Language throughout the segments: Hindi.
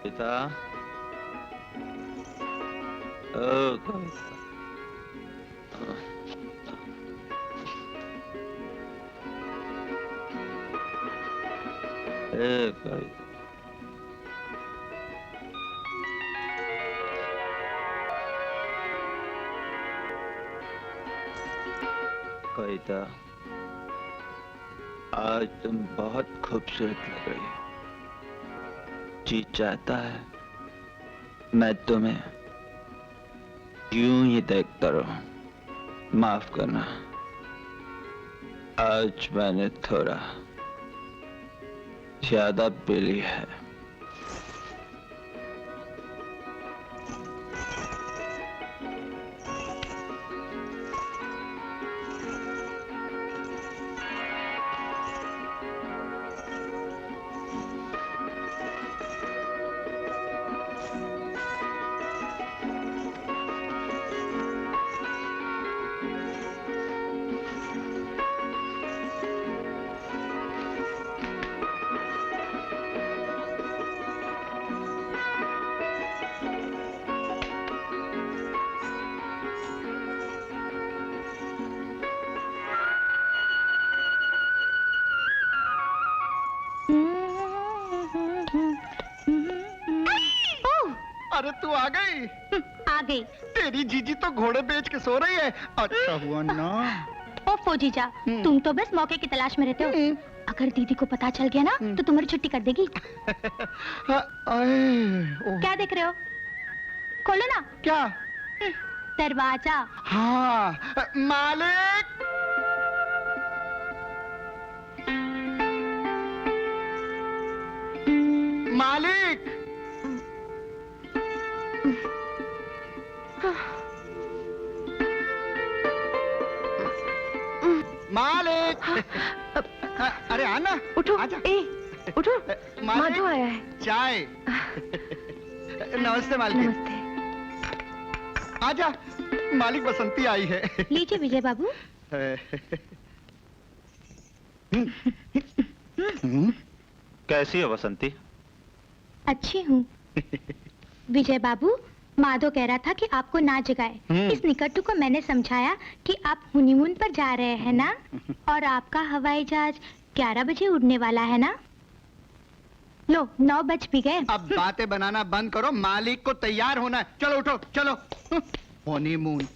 कविता, ओ कविता, ए कविता, कविता, आज तुम बहुत खूबसूरत लग रही हो। जी चाहता है मैं तुम्हें यूं ही देखता रहूं। माफ करना, आज मैंने थोड़ा ज्यादा पी ली है। अरे तू आ गई। आ गई। तेरी जीजी तो घोड़े बेच के सो रही है। अच्छा हुआ ना। ओफो जीजा, तुम तो बस मौके की तलाश में रहते हो। अगर दीदी को पता चल गया ना तो तुम्हारी छुट्टी कर देगी। क्या देख रहे हो? खोलो ना। क्या? दरवाजा। हाँ मालिक। मालिक। मालिक। अरे आना। उठो। आजा। उठो। मालिक माधव आया है। चाय। नमस्ते मालिक। नमस्ते। आजा, मालिक बसंती आई है। लीजिए विजय बाबू। कैसी हो बसंती? अच्छी हूँ। विजय बाबू, माधव कह रहा था कि आपको ना जगाए। इस निकट्टू को मैंने समझाया कि आप हनीमून पर जा रहे हैं ना, और आपका हवाई जहाज 11 बजे उड़ने वाला है ना। लो 9 बज भी गए। अब बातें बनाना बंद करो, मालिक को तैयार होना है। चलो उठो, चलो। हनीमून।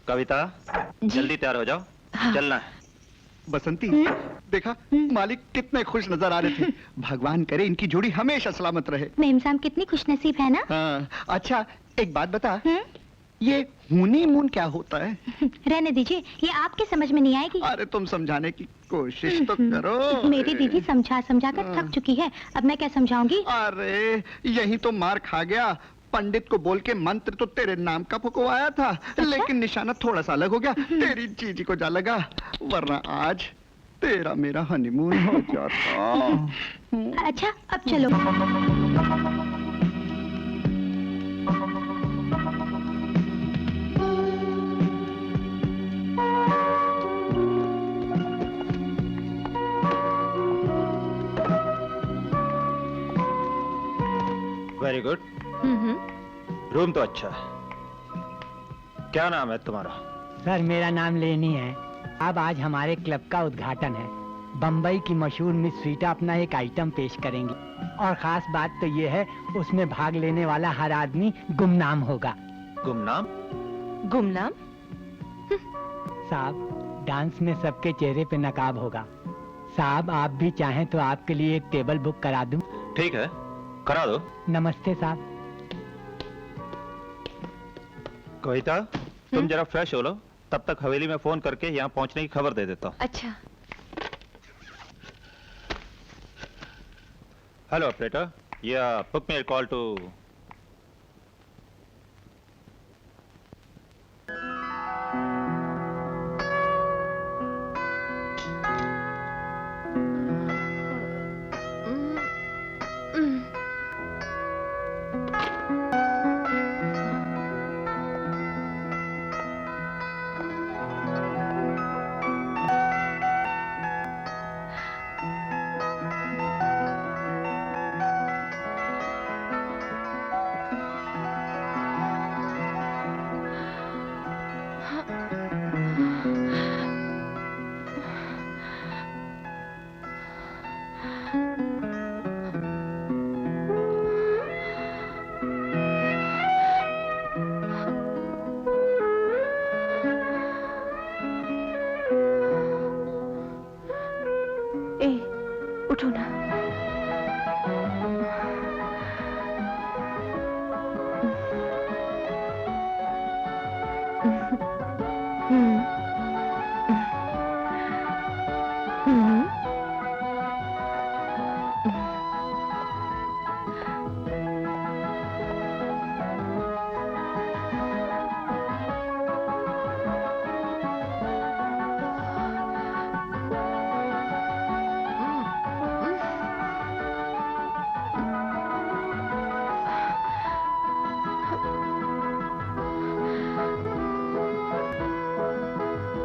कविता, जल्दी तैयार हो जाओ। हाँ। चलना है। बसंती, देखा मालिक कितने खुश नजर आ रहे थे। भगवान करे इनकी जोड़ी हमेशा सलामत रहे। मेमसाम कितनी खुशनसीब है ना। हाँ, अच्छा एक बात बता, ये हनीमून क्या होता है? रहने दीजिए, ये आपके समझ में नहीं आएगी। अरे तुम समझाने की कोशिश तो करो। मेरी दीदी समझा समझा कर थक चुकी है, अब मैं क्या समझाऊंगी। अरे यही तो मार खा गया। पंडित को बोल के मंत्र तो तेरे नाम का फुकवाया था। अच्छा? लेकिन निशाना थोड़ा सा अलग हो गया। तेरी जीजी को जा लगा, वरना आज तेरा मेरा हनीमून हो जाता। अच्छा अब चलो। Very good. रूम तो अच्छा है। क्या नाम है तुम्हारा? सर मेरा नाम लेनी है। अब आज हमारे क्लब का उद्घाटन है। बम्बई की मशहूर मिस स्वीटा अपना एक आइटम पेश करेंगी, और खास बात तो ये है उसमें भाग लेने वाला हर आदमी गुमनाम होगा। गुमनाम? गुमनाम? साहब डांस में सबके चेहरे पे नकाब होगा। साहब आप भी चाहें तो आपके लिए एक टेबल बुक करा दूं। ठीक है, करा दो। नमस्ते साहब। कविता, तुम जरा फ्रेश हो लो, तब तक हवेली में फोन करके यहाँ पहुँचने की खबर दे देता हूँ। अच्छा। Hello operator, book me call to उठो ना।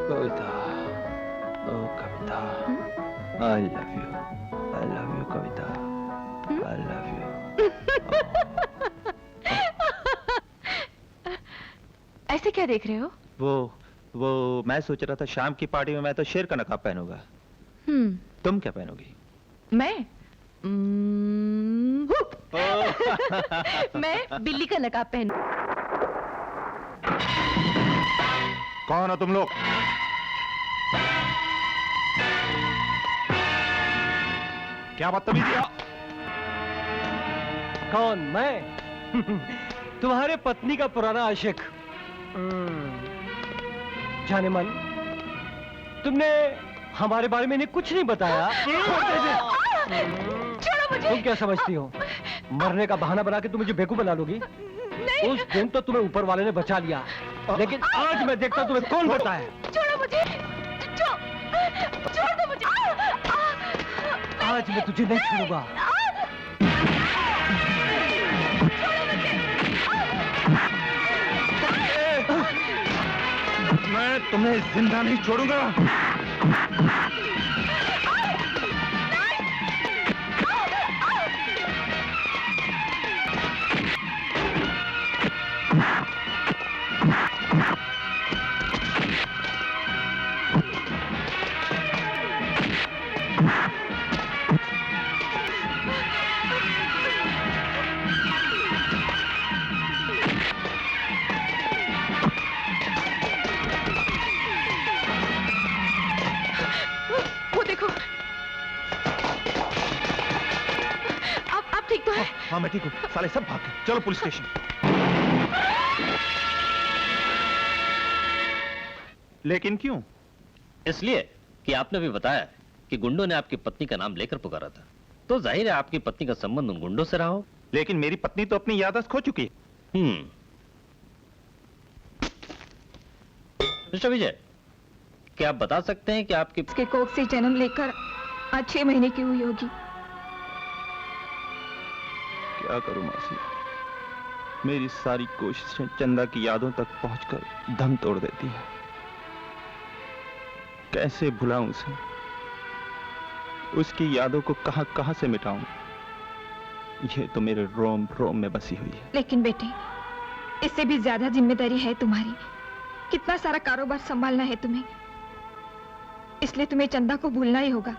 कविता, ओ कविता, I love you Kavita, I love you। ऐसे क्या देख रहे हो? वो मैं सोच रहा था शाम की पार्टी में मैं तो शेर का नकाब पहनूंगा। तुम क्या पहनोगी? मैं मैं बिल्ली का नकाब पहन। कौन हो तुम लोग? क्या बदतमीजी है? कौन? मैं? तुम्हारे पत्नी का पुराना आशिक। जाने मन, तुमने हमारे बारे में इन्हें कुछ नहीं बताया। छोड़ो मुझे। तुम क्या समझती हो? मरने का बहाना बना के तुम मुझे बेवकूफ बना लोगी? उस दिन तो तुम्हें ऊपर वाले ने बचा लिया, लेकिन आज मैं देखता हूं तुम्हें कौन बताए। छोड़ो मुझे। छोड़ दो मुझे। आज मैं तुझे नहीं छोड़ूंगा। मैं तुम्हें जिंदा नहीं छोड़ूंगा। वो देखो। आप ठीक तो है? हाँ मैं ठीक हूँ। साले सब भाग गए। चलो पुलिस स्टेशन। लेकिन क्यों? इसलिए कि आपने भी बताया कि गुंडों ने आपकी पत्नी का नाम लेकर पुकारा था, तो जाहिर है आपकी पत्नी का संबंध उन गुंडों से रहा हो। लेकिन मेरी पत्नी तो अपनी याददाश्त खो चुकी है। मिस्टर विजय, क्या आप बता सकते हैं कि आपकी इसके कोख से जन्म लेकर आज 6 महीने की हुई होगी। क्या करूं मासी, मेरी सारी कोशिशें चंदा की यादों तक पहुंचकर दम तोड़ देती है। कैसे भुलाऊं उसे, उसकी यादों को कहां कहां से मिटाऊं। ये तो मेरे रोम रोम में बसी हुई है। लेकिन बेटे, इससे भी ज्यादा जिम्मेदारी है तुम्हारी। कितना सारा कारोबार संभालना है तुम्हें, इसलिए तुम्हें चंदा को भूलना ही होगा।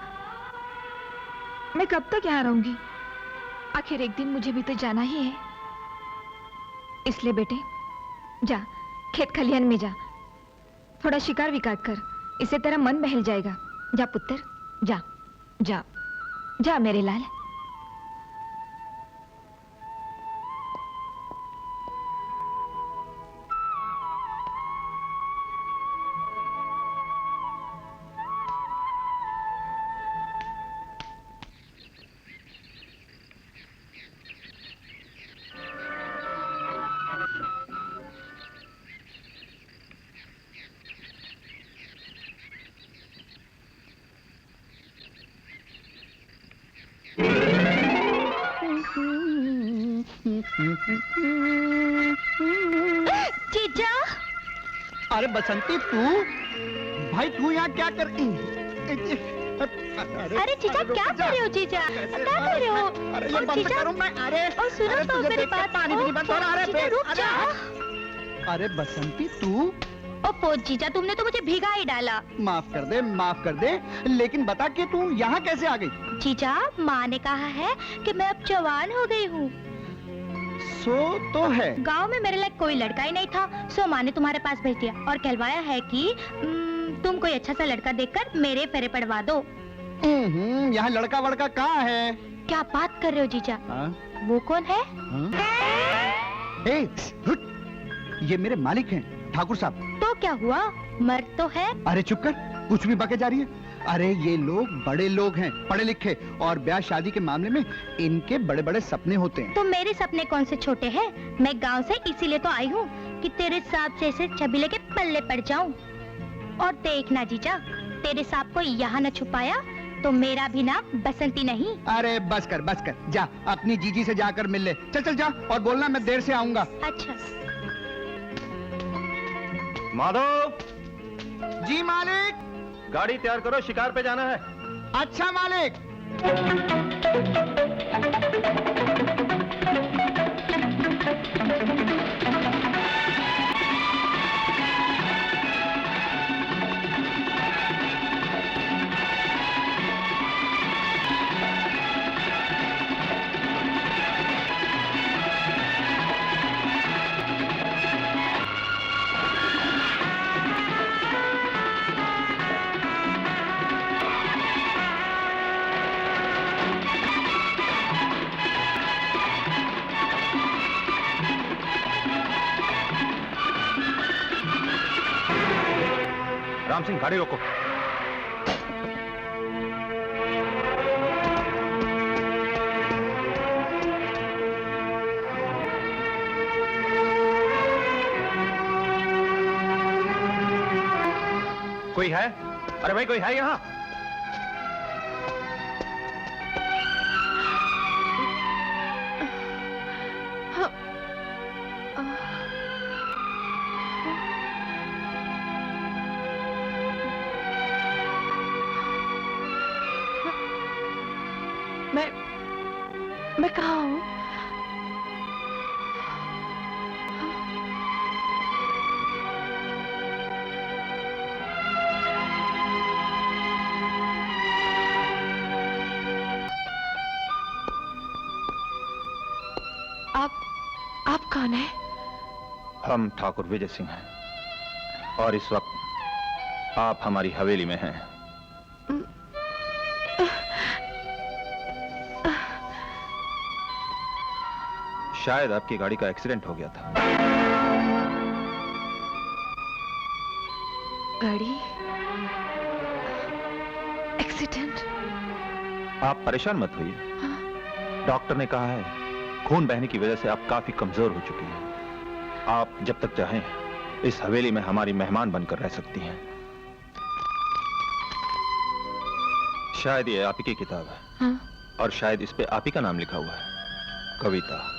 मैं कब तक यहाँ रहूंगी? आखिर एक दिन मुझे भी तो जाना ही है। इसलिए बेटे, जा खेत खलियान में जा, थोड़ा शिकार विकार कर, इससे तेरा मन बहल जाएगा। जा पुत्र, जा जा जा मेरे लाल। जीजा, अरे बसंती तू, भाई तू यहाँ क्या कर? अरे जीजा क्या कर रहे हो? जीजा क्या कर रहे हो? अरे ये और बंद जीजा, करूं मैं? अरे और सुनो अरे तो तुझे मेरी देख के बात। पानी भी नहीं बंद हो रहा। अरे जीजा, रुक जा। अरे बसंती तू, ओपो जीजा, तुमने तो मुझे भिगा ही डाला। माफ कर दे, लेकिन बता कि तू यहाँ कैसे आ गई? जीजा, माँ ने कहा है कि मैं अब जवान हो गई हूँ। सो तो है। गांव में मेरे लिए कोई लड़का ही नहीं था, सो माँ ने तुम्हारे पास भेज दिया और कहलवाया है कि तुम कोई अच्छा सा लड़का देखकर मेरे फेरे पड़वा दो। यहाँ लड़का वड़का कहाँ है? क्या बात कर रहे हो जीजा? हाँ? वो कौन है? ए, रुक, ये मेरे मालिक हैं, ठाकुर साहब। तो क्या हुआ, मर्द तो है। अरे चुप कर, कुछ भी बके जा रही है। अरे ये लोग बड़े लोग हैं, पढ़े लिखे, और ब्याह शादी के मामले में इनके बड़े बड़े सपने होते हैं। तो मेरे सपने कौन से छोटे हैं? मैं गांव से इसीलिए तो आई हूँ कि तेरे सांप जैसे छबीले के पल्ले पड़ जाऊं। और देखना जीजा, तेरे सांप को यहाँ न छुपाया तो मेरा भी नाम बसंती नहीं। अरे बस कर, जा अपनी जीजी से जाकर मिल ले। चल जा, और बोलना मैं देर से आऊंगा। अच्छा। माधव, जी मालिक। गाड़ी तैयार करो, शिकार पे जाना है। अच्छा मालिक। राम सिंह गाड़ी रोको। कोई है? अरे भाई कोई है यहाँ? मैं कहाँ हूँ? आप कौन है? हम ठाकुर विजय सिंह हैं और इस वक्त आप हमारी हवेली में हैं। शायद आपकी गाड़ी का एक्सीडेंट हो गया था। गाड़ी एक्सीडेंट? आप परेशान मत होइए। डॉक्टर ने कहा है खून बहने की वजह से आप काफी कमजोर हो चुकी हैं। आप जब तक चाहें इस हवेली में हमारी मेहमान बनकर रह सकती हैं। शायद ये आप ही की किताब है। हाँ? और शायद इस पे आप ही का नाम लिखा हुआ है, कविता।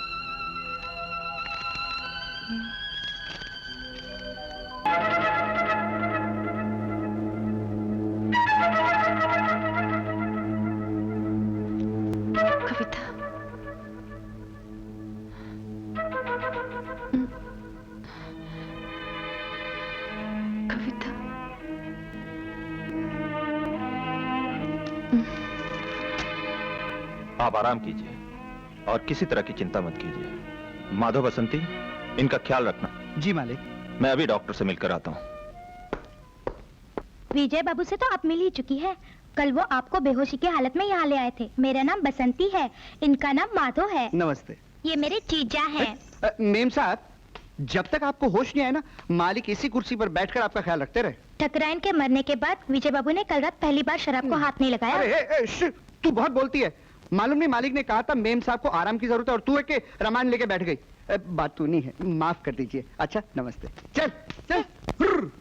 कविता? कविता? आप आराम कीजिए और किसी तरह की चिंता मत कीजिए। माधव बसंती, इनका ख्याल रखना। जी मालिक। मैं अभी डॉक्टर से मिलकर आता हूँ। विजय बाबू से तो आप मिल ही चुकी है। कल वो आपको बेहोशी की हालत में यहाँ ले आए थे। मेरा नाम बसंती है, इनका नाम माधव है। नमस्ते। ये मेरे जीजा हैं। मेम साहब, जब तक आपको होश नहीं आया ना, मालिक इसी कुर्सी पर बैठकर आपका ख्याल रखते रहे। ठकराइन के मरने के बाद विजय बाबू ने कल रात पहली बार शराब को हाथ नहीं लगाया। अरे तू बहुत बोलती है। मालूम नहीं मालिक ने कहा था मेम साहब को आराम की जरूरत है और तू है कि रामायण लेके बैठ गई। बात तू नहीं है, माफ कर दीजिए। अच्छा नमस्ते। चल चल। हुर्र।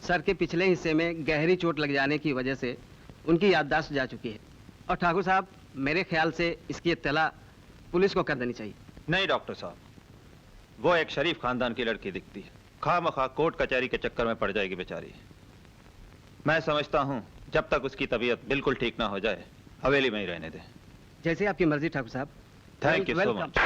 सर के पिछले हिस्से में गहरी चोट लग जाने की वजह से उनकी याददाश्त जा चुकी है। और ठाकुर साहब, मेरे ख्याल से इसकी इत्तला पुलिस को कर देनी चाहिए। नहीं डॉक्टर साहब, वो एक शरीफ खानदान की लड़की दिखती है। खामखा कोर्ट कचहरी के चक्कर में पड़ जाएगी बेचारी। मैं समझता हूँ जब तक उसकी तबीयत बिल्कुल ठीक ना हो जाए हवेली में ही रहने दें। जैसे आपकी मर्जी ठाकुर साहब। Thank you so welcome. Much.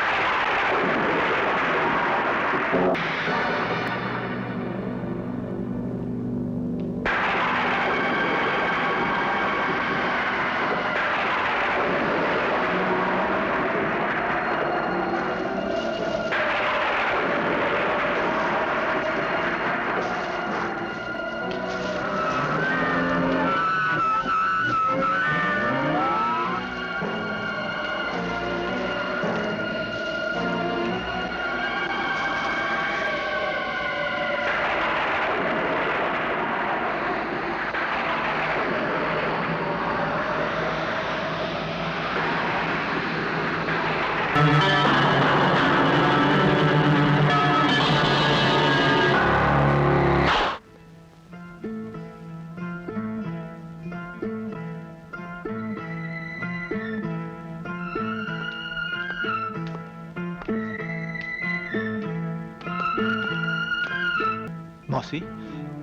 मौसी,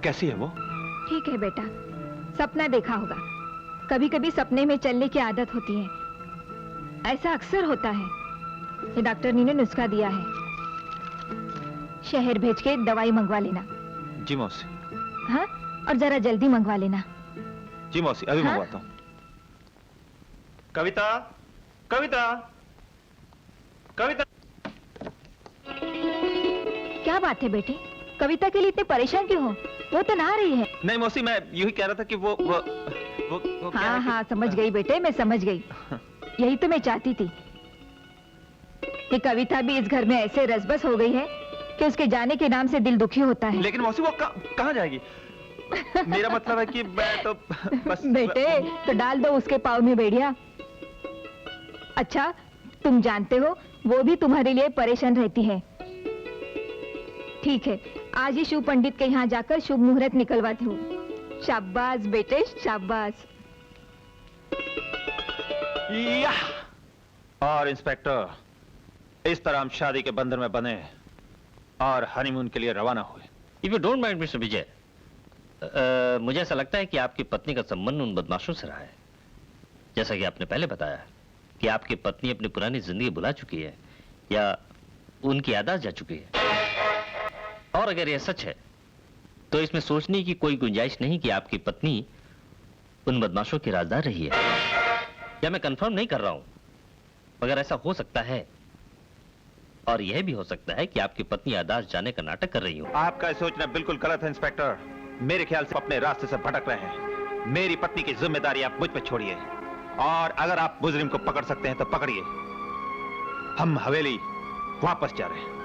कैसी है वो? ठीक है बेटा, सपना देखा होगा। कभी कभी सपने में चलने की आदत होती है, ऐसा अक्सर होता है। ये डॉक्टर ने नुस्खा दिया है, शहर भेज के दवाई मंगवा लेना। जी मौसी। हाँ, और जरा जल्दी मंगवा लेना। जी मौसी, अभी हाँ? मंगवाता हूँ। कविता, कविता, कविता। क्या बात है बेटे, कविता के लिए इतने परेशान क्यों हो? वो तो नहा रही है। नहीं मौसी, मैं यूं ही कह रहा था कि वो क्या हाँ है कि- हाँ, समझ गई बेटे, मैं समझ गई। यही तो मैं चाहती थी। कि कविता भी इस घर में ऐसे रसबस हो गई है कि उसके जाने के नाम से दिल दुखी होता है। लेकिन मौसी वो कहाँ जाएगी? मेरा मतलब है कि मैं तो बस बेटे तो डाल दो उसके पाँव में बेड़िया। अच्छा तुम जानते हो वो भी तुम्हारे लिए परेशान रहती है। ठीक है आज ही शिव पंडित के यहाँ जाकर शुभ मुहूर्त निकलवाती हूँ। शाबाश बेटे शाबाश। या! और इंस्पेक्टर इस तरह हम शादी के बंधन में बने और हनीमून के लिए रवाना हुए। If you don't mind mister Vijay, मुझे ऐसा लगता है कि आपकी पत्नी का संबंध उन बदमाशों से रहा है। जैसा कि आपने पहले बताया कि आपकी पत्नी अपनी पुरानी जिंदगी भुला चुकी है या उनकी याददाश्त जा चुकी है। और अगर यह सच है तो इसमें सोचने की कोई गुंजाइश नहीं कि आपकी पत्नी उन बदमाशों की राजदार रही है। या मैं कंफर्म नहीं कर रहा हूं, मगर ऐसा हो सकता है। और यह भी हो सकता है कि आपकी पत्नी याददाश्त जाने का नाटक कर रही हो। आपका सोचना बिल्कुल गलत है इंस्पेक्टर। मेरे ख्याल से अपने रास्ते से भटक रहे हैं। मेरी पत्नी की जिम्मेदारी आप मुझ पर छोड़िए और अगर आप मुजरिम को पकड़ सकते हैं तो पकड़िए। हम हवेली वापस जा रहे हैं।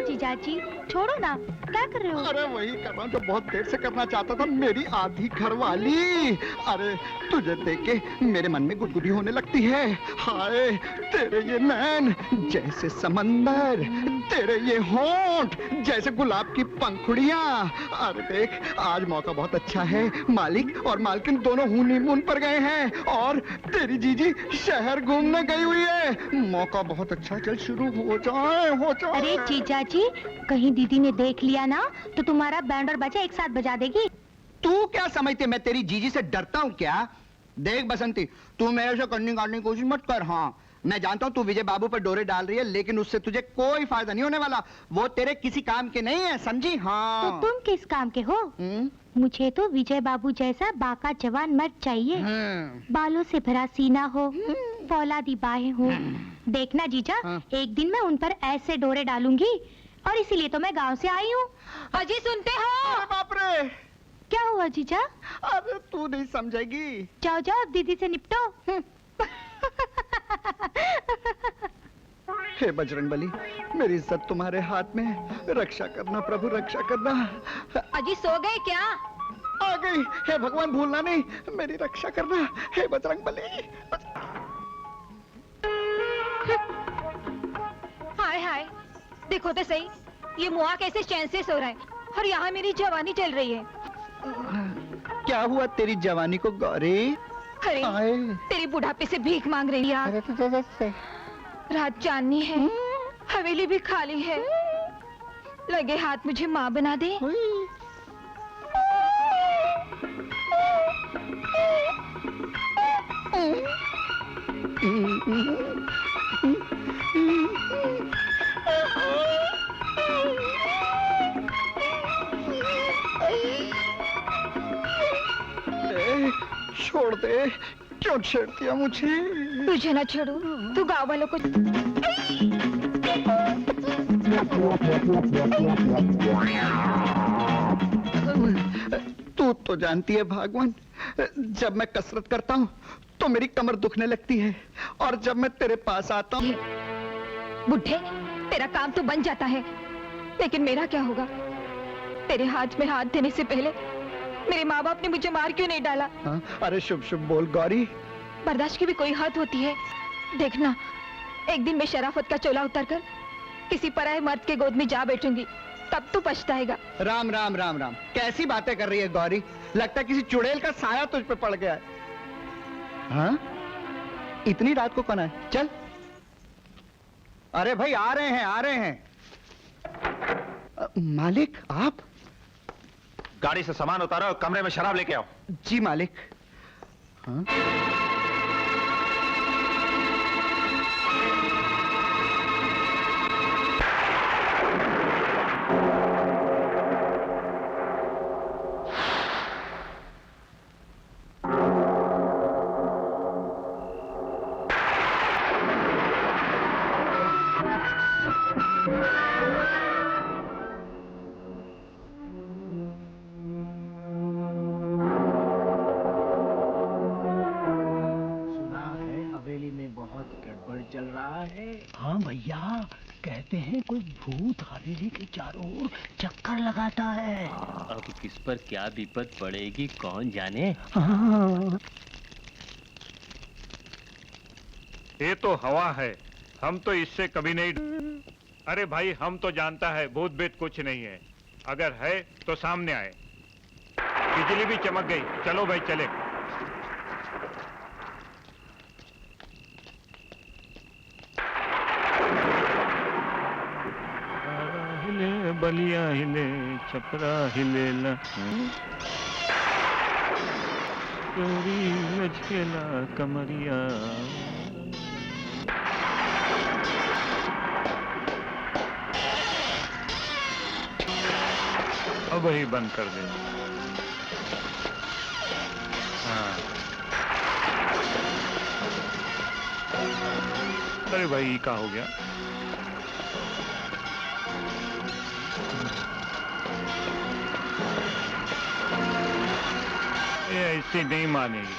जीजाजी छोड़ो ना, क्या कर रहे हो? अरे वही कर रहा हूँ जो बहुत देर से करना चाहता था, मेरी आधी घरवाली। अरे तुझे देख के मेरे मन में गुदगुदी होने लगती है। हाय तेरे ये नैन जैसे समंदर, तेरे ये होंठ जैसे गुलाब की पंखुड़ियाँ। अरे देख आज मौका बहुत अच्छा है, मालिक और मालकिन दोनों हनीमून पर गए हैं और तेरी जीजी शहर घूमने गई हुई है। मौका बहुत अच्छा, चल शुरू हो जाए हो जाए। अरे जीजाजी कहीं दीदी ने देख लिया ना तो तुम्हारा बैंड और बाजा एक साथ बजा देगी। तू क्या समझती मैं तेरी जीजी से डरता हूँ क्या? देख बसंती तू मेरे से करनी काटने की कोशिश मत कर। हाँ मैं जानता हूँ तू विजय बाबू पर डोरे डाल रही है, लेकिन उससे तुझे कोई फायदा नहीं होने वाला। वो तेरे किसी काम के नहीं है, समझी? हाँ तो तुम किस काम के हो? मुझे तो विजय बाबू जैसा बाका जवान मर्द चाहिए, बालों से भरा सीना हो, फौलादी बाहें हो। देखना जीजा एक दिन मैं उन पर ऐसे डोरे डालूंगी और इसीलिए तो मैं गांव से आई हूँ। अजी सुनते हो? अरे बाप रे क्या हुआ जीजा? अरे तू नहीं समझेगी। जाओ जाओ दीदी से निपटो। हे बजरंगबली मेरी इज्जत तुम्हारे हाथ में, रक्षा करना प्रभु रक्षा करना। अजी सो गए क्या? आ गई। हे भगवान भूलना नहीं, मेरी रक्षा करना हे बजरंगबली। हाय हाय देखो तो सही, ये मुआ कैसे चैन से सो रहा है और यहाँ मेरी जवानी चल रही है। क्या हुआ तेरी जवानी को गौरी? अरे तेरी बुढ़ापे से भीख मांग रही है। रात चांदनी है, हवेली भी खाली है, लगे हाथ मुझे माँ बना दे। छोड़ दे, क्यों छेड़ दिया मुझे? तुझे ना छोड़ू, तू गाँव वालों को। तू तो जानती है भगवान, जब मैं कसरत करता हूँ तो मेरी कमर दुखने लगती है और जब मैं तेरे पास आता हूँ। बुढ़े तेरा काम तो बन जाता है, लेकिन मेरा क्या होगा? तेरे हाथ में हाथ देने से पहले मेरे माँ बाप ने मुझे मार क्यों नहीं डाला? अरे शुभ शुभ बोल गौरी। बर्दाश्त की भी कोई हद होती है। देखना एक दिन मैं शराफत का चोला उतारकर किसी पराये मर्द के गोद में जा बैठूंगी, तब तो पछताएगा। राम राम राम राम, कैसी बातें कर रही है गौरी? लगता है किसी चुड़ैल का साया तुझ पे पड़ गया है। हाँ? इतनी रात को कौन है? चल। अरे भाई आ रहे हैं, आ रहे हैं। मालिक आप? गाड़ी से सामान उतारो और कमरे में शराब लेके आओ। जी मालिक। हाँ? चल रहा है। हाँ भैया, कहते हैं कोई भूत हवेली के चारों ओर चक्कर लगाता है। अब किस पर क्या विपद पड़ेगी कौन जाने। हाँ। ये तो हवा है, हम तो इससे कभी नहीं। अरे भाई हम तो जानता है भूत बेत कुछ नहीं है, अगर है तो सामने आए। बिजली भी चमक गई, चलो भाई चले। हिले बलिया हिले छपरा हिले लचकेला कमरिया। अब ही बंद कर दे। हाँ। अरे भाई क्या हो गया? ये ऐसे नहीं मानेगी।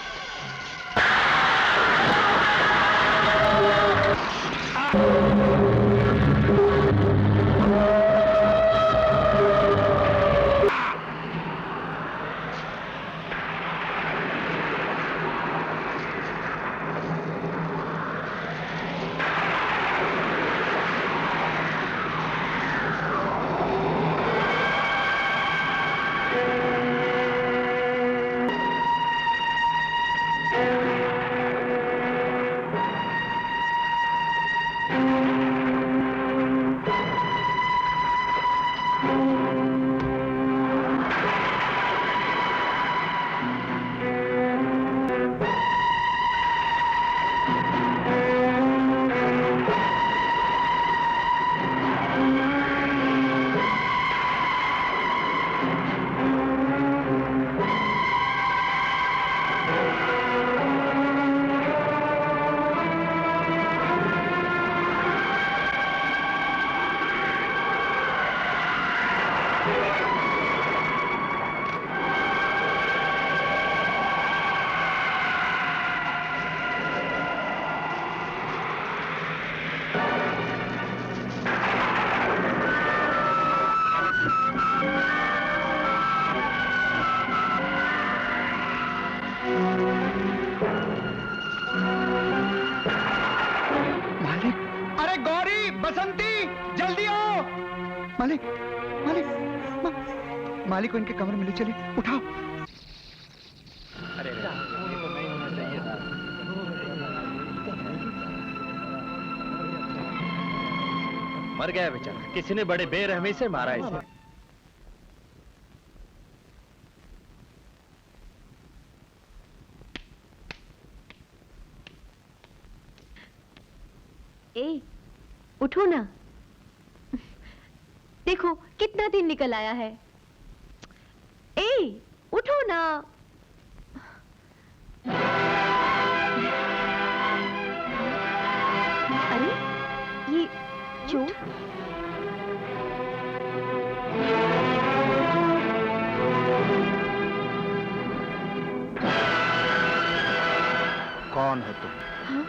मालिक को इनके कमरे में ले चले, उठाओ। अरे मर गया बेचारा, किसी ने बड़े बेरहमी से मारा इसे। ए, उठो ना। देखो कितना दिन निकल आया है। ए, उठो ना। अरे ये चोट। कौन है तुम? हाँ?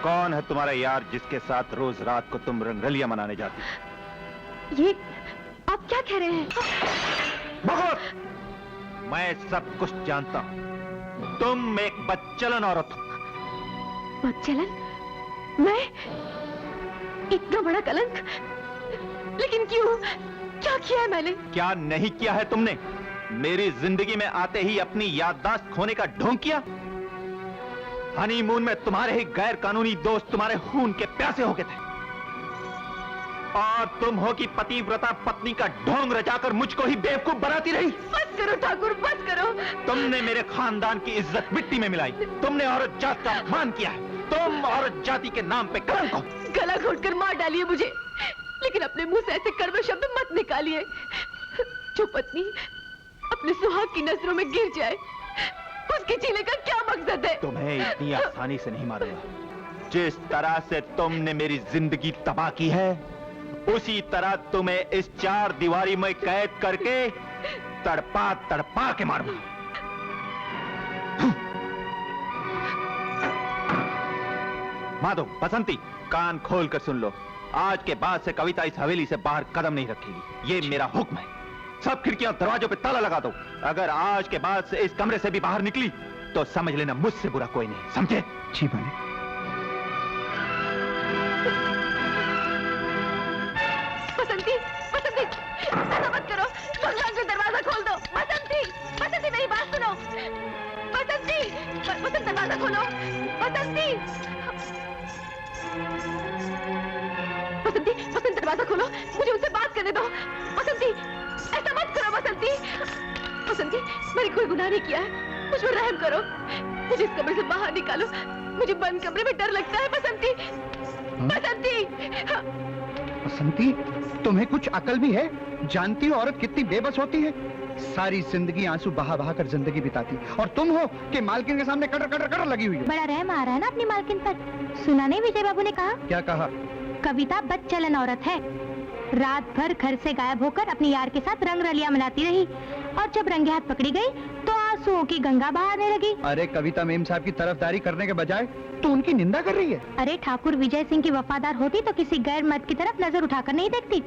कौन है तुम्हारा यार जिसके साथ रोज रात को तुम रंगरलियां मनाने जाती? ये आप क्या कह रहे हैं? बहुत! मैं सब कुछ जानता हूं। तुम एक बदचलन औरत हो। बदचलन? मैं? इतना बड़ा कलंक? लेकिन क्यों? क्या किया है मैंने? क्या नहीं किया है तुमने? मेरी जिंदगी में आते ही अपनी याददाश्त खोने का ढोंग किया। हनीमून में तुम्हारे ही गैर कानूनी दोस्त तुम्हारे खून के प्यासे हो गए थे, और तुम हो कि पतिव्रता पत्नी का ढोंग रचाकर मुझको ही बेवकूफ बनाती रही। बस करो ठाकुर, बस करो। तुमने मेरे खानदान की इज्जत मिट्टी में मिलाई, तुमने औरत जात का अपमान किया है, तुम औरत जाति के नाम पे कलंक हो। गला घोटकर मार डालिए मुझे, लेकिन अपने मुंह से ऐसे कड़वे शब्द मत निकालिए। जो पत्नी अपने सुहाग की नजरों में गिर जाए, उसके जीने का क्या मकसद है? तुम्हें इतनी आसानी से नहीं मारूंगा। जिस तरह से तुमने मेरी जिंदगी तबाह की है, उसी तरह तुम्हें इस 4 दीवारी में कैद करके तड़पा तड़पा के मारूंगा। माधव, बसंती, कान खोल कर सुन लो। आज के बाद से कविता इस हवेली से बाहर कदम नहीं रखेगी, ये मेरा हुक्म है। सब खिड़कियां दरवाजों पे ताला लगा दो। अगर आज के बाद से इस कमरे से भी बाहर निकली तो समझ लेना मुझसे बुरा कोई नहीं, समझे? जी मालिक। बसंती, बसंती, ऐसा मत करो। भगवान से दरवाजा खोल दो। बसंती, बसंती, मेरी बात सुनो। बसंती, बसंत, दरवाजा खोलो। बसंती, बसंती, बसंत, दरवाजा खोलो। मुझे उनसे बात करने दो। बसंती, ऐसा मत करो। बसंती, बसंती, मैंने कोई गुनाह नहीं किया है, मुझ पर रहम करो। मुझे इस कमरे से बाहर निकालो। मुझे बंद कमरे में डर लगता है। बसंती, बसंती। बसंती, तुम्हें कुछ अकल भी है? जानती हो औरत कितनी बेबस होती है? सारी जिंदगी आंसू बहा बहा कर जिंदगी बिताती, और तुम हो कि मालकिन के सामने कटर कटर कटर लगी हुई हो। बड़ा रहम आ रहा है ना अपनी मालकिन पर। सुना नहीं विजय बाबू ने कहा? क्या कहा? कविता बदचलन औरत है। रात भर घर से गायब होकर अपनी यार के साथ रंग रलियां मनाती रही, और जब रंगे हाथ पकड़ी गई तो आंसुओं की गंगा बहाने लगी। अरे कविता मेम साहब की तरफदारी करने के बजाय तो उनकी निंदा कर रही है। अरे ठाकुर विजय सिंह की वफादार होती तो किसी गैर मर्द की तरफ नजर उठाकर नहीं देखती।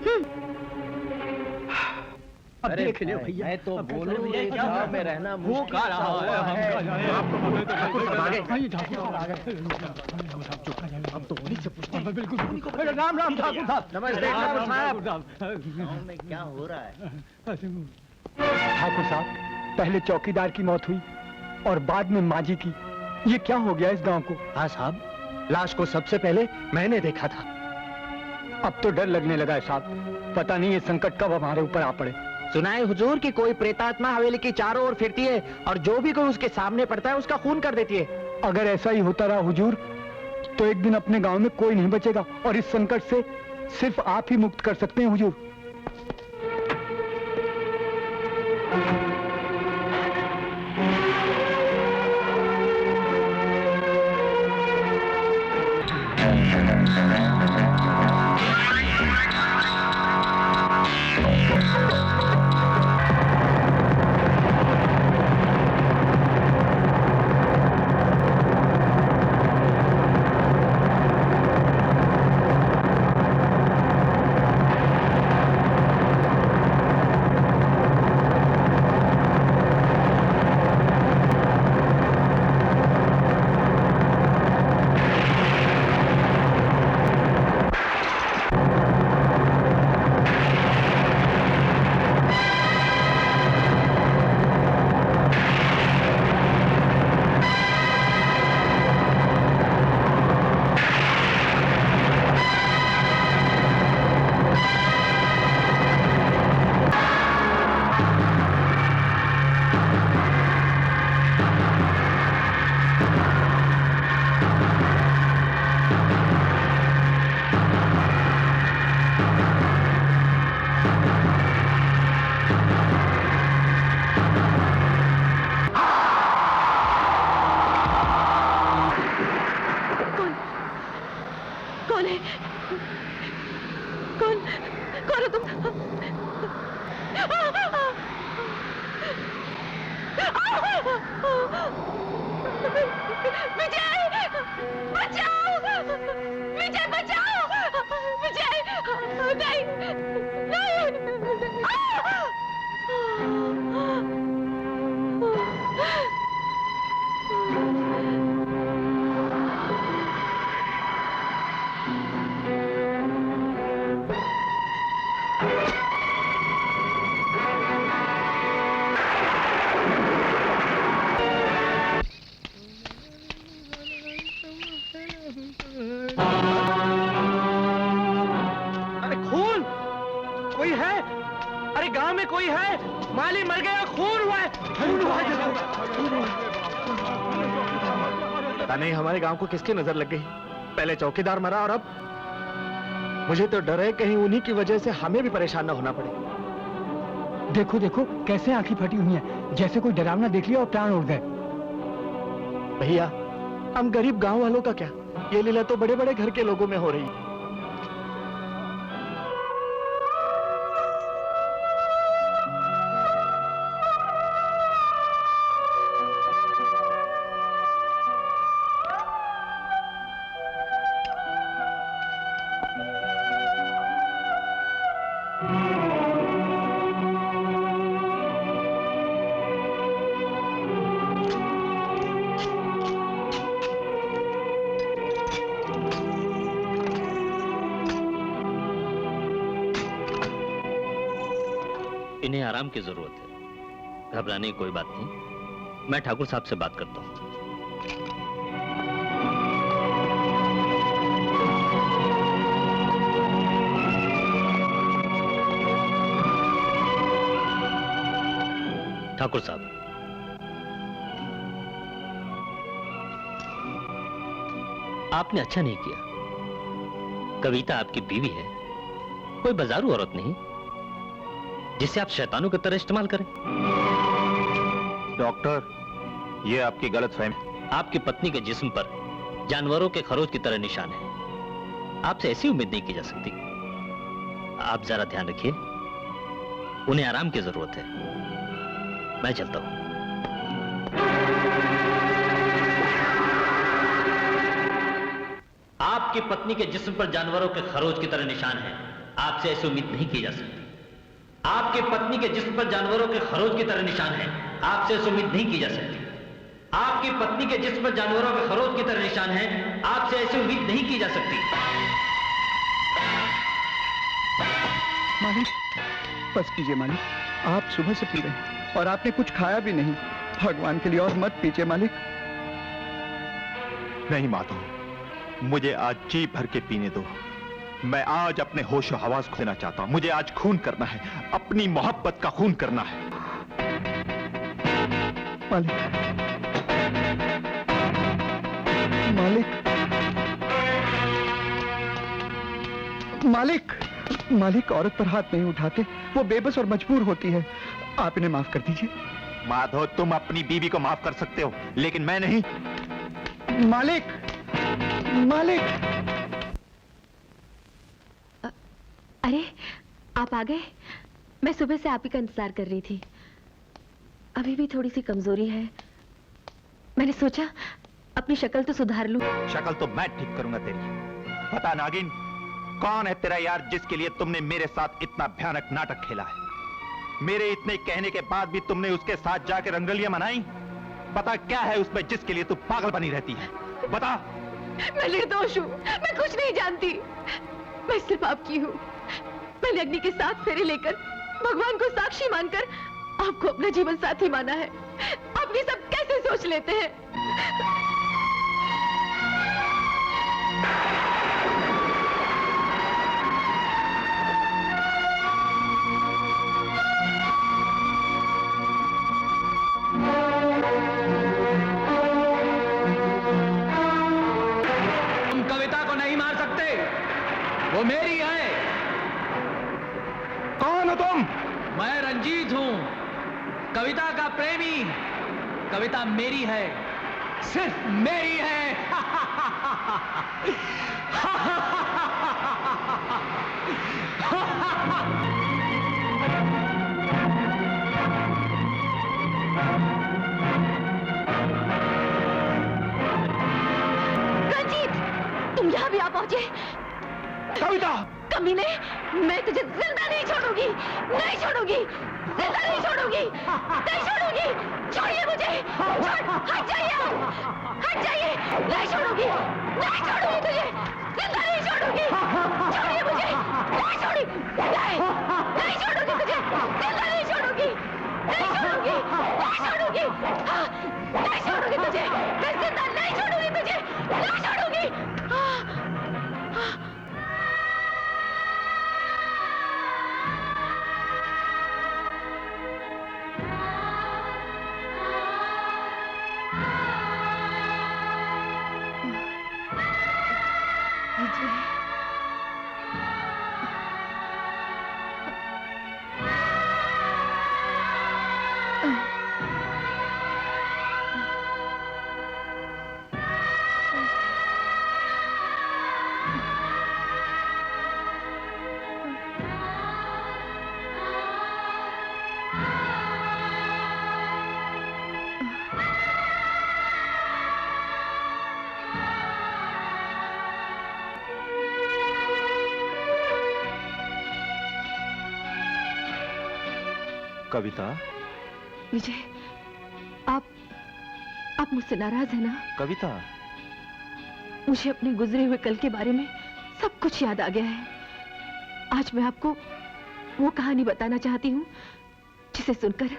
अब देख ले भैया, मैं तो बोलूं ये गांव में रहना भूख आ रहा है। अब तो उन्हीं से पूछते हैं। बिल्कुल। राम राम ठाकुर साहब। नमस्ते ठाकुर साहब। गांव में क्या हो रहा है? ठाकुर साहब, पहले चौकीदार की मौत हुई और बाद में मांझी की। ये क्या हो गया इस गांव को? हाँ साहब, लाश को सबसे पहले मैंने देखा था। अब तो डर लगने लगा है साहब, पता नहीं ये संकट कब हमारे ऊपर आ पड़े। सुनाए हुजूर कि कोई प्रेतात्मा हवेली की चारों ओर फिरती है, और जो भी कोई उसके सामने पड़ता है उसका खून कर देती है। अगर ऐसा ही होता रहा हुजूर, तो एक दिन अपने गांव में कोई नहीं बचेगा, और इस संकट से सिर्फ आप ही मुक्त कर सकते हैं हुजूर। है, माली मर गया, खून हुआ है। पता नहीं हमारे गांव को किसकी नजर लग गई। पहले चौकीदार मरा और अब मुझे तो डर है कहीं उन्हीं की वजह से हमें भी परेशान ना होना पड़े। देखो देखो कैसे आंखें फटी हुई हैं, जैसे कोई डरावना देख लिया और प्राण उड़ गए। भैया हम गरीब गांव वालों का क्या, ये लीला तो बड़े बड़े घर के लोगों में हो रही है। इन्हें आराम की जरूरत है, घबराने की कोई बात नहीं। मैं ठाकुर साहब से बात करता हूँ। ठाकुर साहब, आपने अच्छा नहीं किया। कविता आपकी बीवी है, कोई बाजारू औरत नहीं जिसे आप शैतानों की तरह इस्तेमाल करें। डॉक्टर, ये आपकी गलतफहमी। आपकी पत्नी के जिस्म पर जानवरों के खरोच की तरह निशान है। आपसे ऐसी उम्मीद नहीं की जा सकती। आप जरा ध्यान रखिए, उन्हें आराम की जरूरत है। मैं चलता हूं। आपकी पत्नी के जिस्म पर जानवरों के खरोच की तरह निशान है। आपसे ऐसी उम्मीद नहीं की जा सकती। आपकी पत्नी के जिस्म पर जानवरों के खरोच की तरह निशान है। आपसे ऐसी उम्मीद नहीं की जा सकती। आपकी पत्नी के जिस्म पर जानवरों के खरोच की तरह निशान है। आपसे ऐसी उम्मीद नहीं की जा सकती। मालिक, बस कीजिए मालिक, आप सुबह से पी रहे हैं और आपने कुछ खाया भी नहीं। भगवान के लिए और मत पीजिए मालिक। नहीं माधव, मुझे आज जी भर के पीने दो। मैं आज अपने होश और हवास खोना चाहता हूं। मुझे आज खून करना है, अपनी मोहब्बत का खून करना है। मालिक, मालिक, मालिक, मालिक औरत पर हाथ नहीं उठाते, वो बेबस और मजबूर होती है। आप इन्हें माफ कर दीजिए। माधव, तुम अपनी बीवी को माफ कर सकते हो, लेकिन मैं नहीं। मालिक, मालिक। अरे, आप आ गए। मैं सुबह से आप ही का इंतजार कर रही थी। अभी भी थोड़ी सी कमजोरी है। मैंने सोचा अपनी शक्ल तो सुधार लूं। शक्ल तो मैं ठीक करूंगा तेरी। पता नागिन, कौन है तेरा यार जिसके लिए तुमने मेरे साथ इतना भयानक नाटक खेला है? मेरे इतने कहने के बाद भी तुमने उसके साथ जाकर रंगोलियां मनाई। पता क्या है उसमें जिसके लिए तू पागल बनी रहती है? बता। मैं निर्दोष हूँ, मैं कुछ नहीं जानती। मैं सिर्फ आपकी हूँ। मैंने अग्नि के साथ फेरे लेकर भगवान को साक्षी मानकर आपको अपना जीवन साथी माना है। आप ये सब कैसे सोच लेते हैं? तुम कविता को नहीं मार सकते, वो मेरी है। कौन हो तुम? मैं रंजीत हूं, कविता का प्रेमी। कविता मेरी है, सिर्फ मेरी है। रंजीत, तुम यहाँ भी आ पहुंचे। कविता! कमीने, मैं तुझे जिंदा नहीं छोड़ूंगी, नहीं छोड़ूंगी, जिंदा नहीं छोड़ूंगी, नहीं छोड़ूंगी। छोड़िए मुझे, हट जाइए, हट जाइए, नहीं छोड़ूंगी, नहीं छोड़ूंगी तुझे, जिंदा नहीं छोड़ूंगी। छोड़िए मुझे, नहीं छोड़ी, नहीं छोड़ूंगी तुझे, जिंदा नहीं छोड़ूंगी, नहीं छोड़ूंगी, नहीं छोड़ूंगी, नहीं छोड़ूंगी तुझे, मैं जिंदा नहीं छोड़ूंगी तुझे, नहीं छोड़ूंगी। कविता, विजय, आप मुझसे नाराज है ना? कविता, मुझे अपने गुजरे हुए कल के बारे में सब कुछ याद आ गया है। आज मैं आपको वो कहानी बताना चाहती हूँ जिसे सुनकर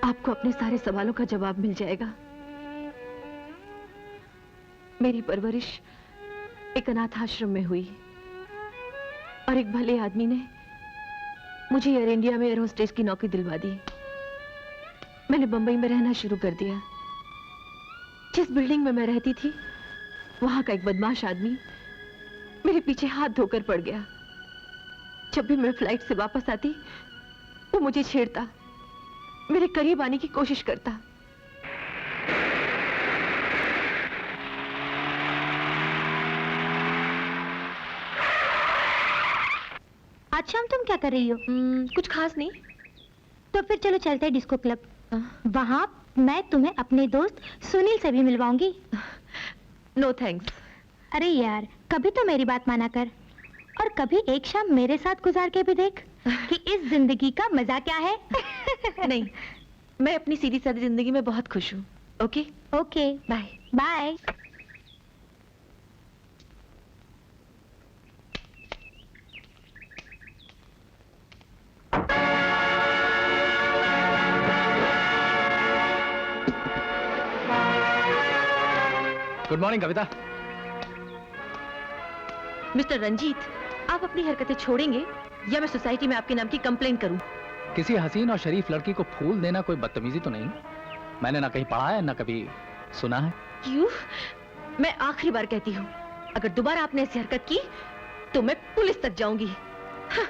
आपको अपने सारे सवालों का जवाब मिल जाएगा। मेरी परवरिश एक अनाथ आश्रम में हुई और एक भले आदमी ने मुझे एयर इंडिया में एयर होस्टेस की नौकरी दिलवा दी। मैंने बंबई में रहना शुरू कर दिया। जिस बिल्डिंग में मैं रहती थी वहां का एक बदमाश आदमी मेरे पीछे हाथ धोकर पड़ गया। जब भी मैं फ्लाइट से वापस आती वो मुझे छेड़ता, मेरे करीब आने की कोशिश करता। आज शाम तुम क्या कर रही हो? कुछ खास नहीं। तो फिर चलो चलते हैं डिस्को क्लब। वहां मैं तुम्हें अपने दोस्त सुनील से भी मिलवाऊंगी। No thanks. अरे यार, कभी तो मेरी बात माना कर और कभी एक शाम मेरे साथ गुजार के भी देख कि इस जिंदगी का मजा क्या है। नहीं, मैं अपनी सीधी सादी जिंदगी में बहुत खुश हूँ। Okay okay, bye bye. Good morning Kavita. Mister Ranjeet, आप अपनी हरकतें छोड़ेंगे या मैं सोसाइटी में आपके नाम की कंप्लेंट करूं? किसी हसीन और शरीफ लड़की को फूल देना कोई बदतमीजी तो नहीं? मैंने ना कहीं पढ़ा है ना कभी सुना है। क्यों? मैं आखिरी बार कहती हूँ, अगर दोबारा आपने ऐसी हरकत की तो मैं पुलिस तक जाऊंगी। हाँ।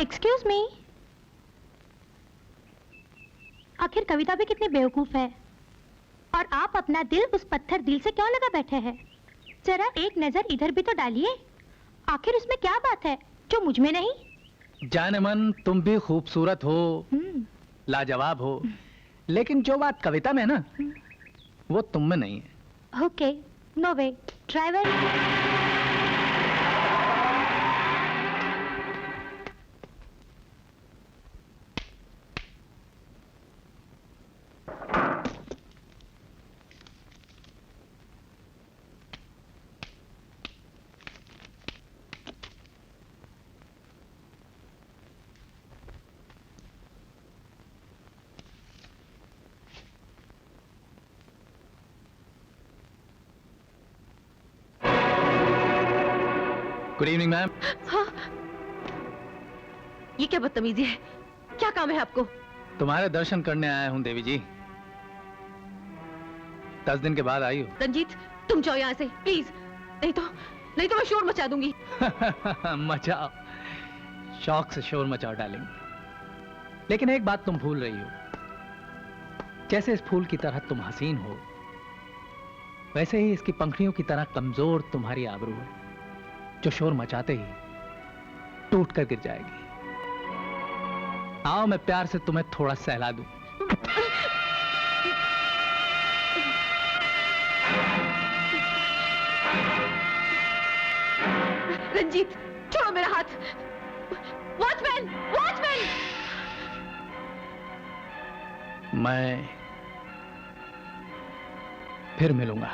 एक्सक्यूज मी, आखिर कविता भी कितनी बेवकूफ है और आप अपना दिल उस पत्थर दिल से क्यों लगा बैठे हैं? जरा एक नजर इधर भी तो डालिए, आखिर उसमें क्या बात है जो मुझ में नहीं? जाने मन तुम भी खूबसूरत हो, लाजवाब हो, लेकिन जो बात कविता में है ना वो तुम में नहीं है। ओके, नो वे। ड्राइवर। Good evening ma'am. हाँ? ये क्या बदतमीजी है? क्या काम है आपको? तुम्हारे दर्शन करने आया हूँ देवी जी। 10 दिन के बाद आई हो। रंजीत, तुम जाओ यहाँ से प्लीज, नहीं तो मैं शोर मचा दूंगी। मचाओ, शौक से शोर मचाओ डार्लिंग। लेकिन एक बात तुम भूल रही हो, जैसे इस फूल की तरह तुम हसीन हो, वैसे ही इसकी पंखुड़ियों की तरह कमजोर तुम्हारी आबरू है, जो शोर मचाते ही टूट कर गिर जाएगी। आओ मैं प्यार से तुम्हें थोड़ा सहला दूं। रंजीत, छोड़ो मेरा हाथ। Watchman, watchman! मैं फिर मिलूंगा।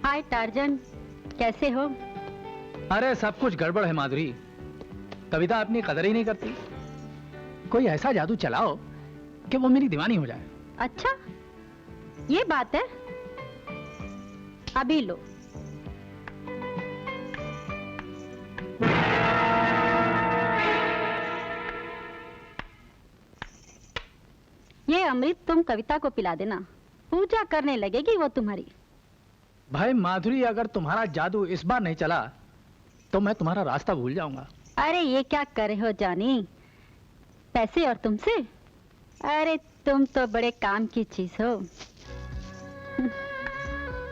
हाय टार्जन, कैसे हो? अरे सब कुछ गड़बड़ है माधुरी। कविता अपनी कदर ही नहीं करती। कोई ऐसा जादू चलाओ कि वो मेरी दीवानी हो जाए। अच्छा, ये बात है। अभी लो। ये अमृत तुम कविता को पिला देना। पूजा करने लगेगी वो तुम्हारी। भाई माधुरी, अगर तुम्हारा जादू इस बार नहीं चला तो मैं तुम्हारा रास्ता भूल जाऊंगा। अरे ये क्या करे हो जानी, पैसे और तुमसे? अरे तुम तो बड़े काम की चीज हो।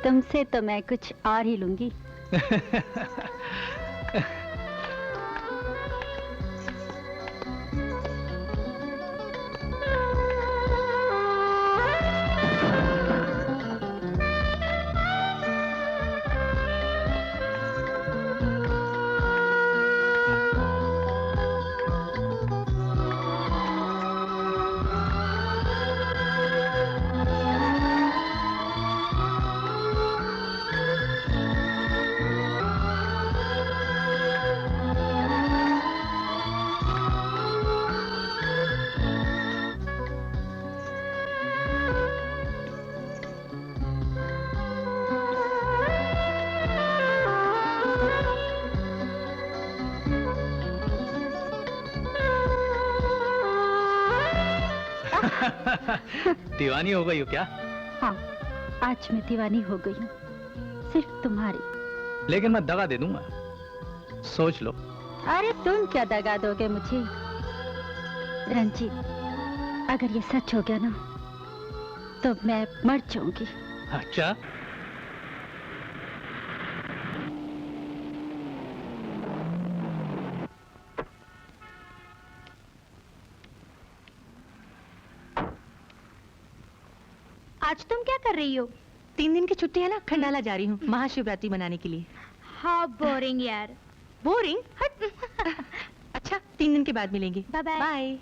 तुमसे तो मैं कुछ और ही लूंगी। दीवानी हो गई हो क्या? हाँ, आज मैं दीवानी हो गई हूँ, सिर्फ तुम्हारी। लेकिन मैं दगा दे दूंगा, सोच लो। अरे तुम क्या दगा दोगे मुझे रंजीत? अगर ये सच हो गया ना तो मैं मर जाऊंगी। अच्छा, आज तुम क्या कर रही हो? 3 दिन की छुट्टी है ना, खंडाला जा रही हूँ महाशिवरात्रि मनाने के लिए। हाँ बोरिंग यार। बोरिंग? हट। अच्छा, 3 दिन के बाद मिलेंगे। Bye bye. बाय।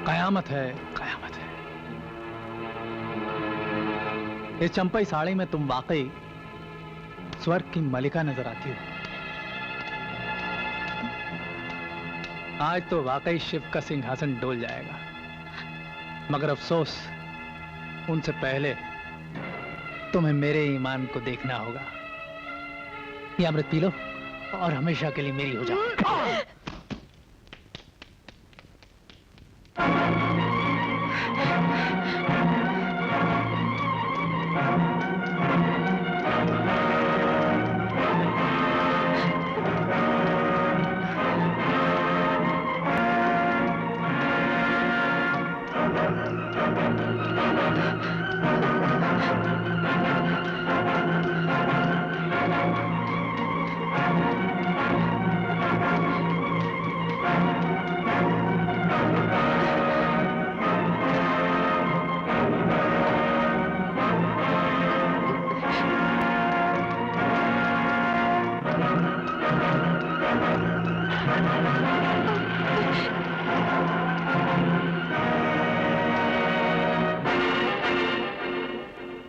कयामत है, कयामत है। इस चंपाई साड़ी में तुम वाकई स्वर्ग की मलिका नजर आती हो। आज तो वाकई शिव का सिंहासन डोल जाएगा, मगर अफसोस उनसे पहले तुम्हें मेरे ईमान को देखना होगा। ये अमृत पी लो और हमेशा के लिए मेरी हो जाओ।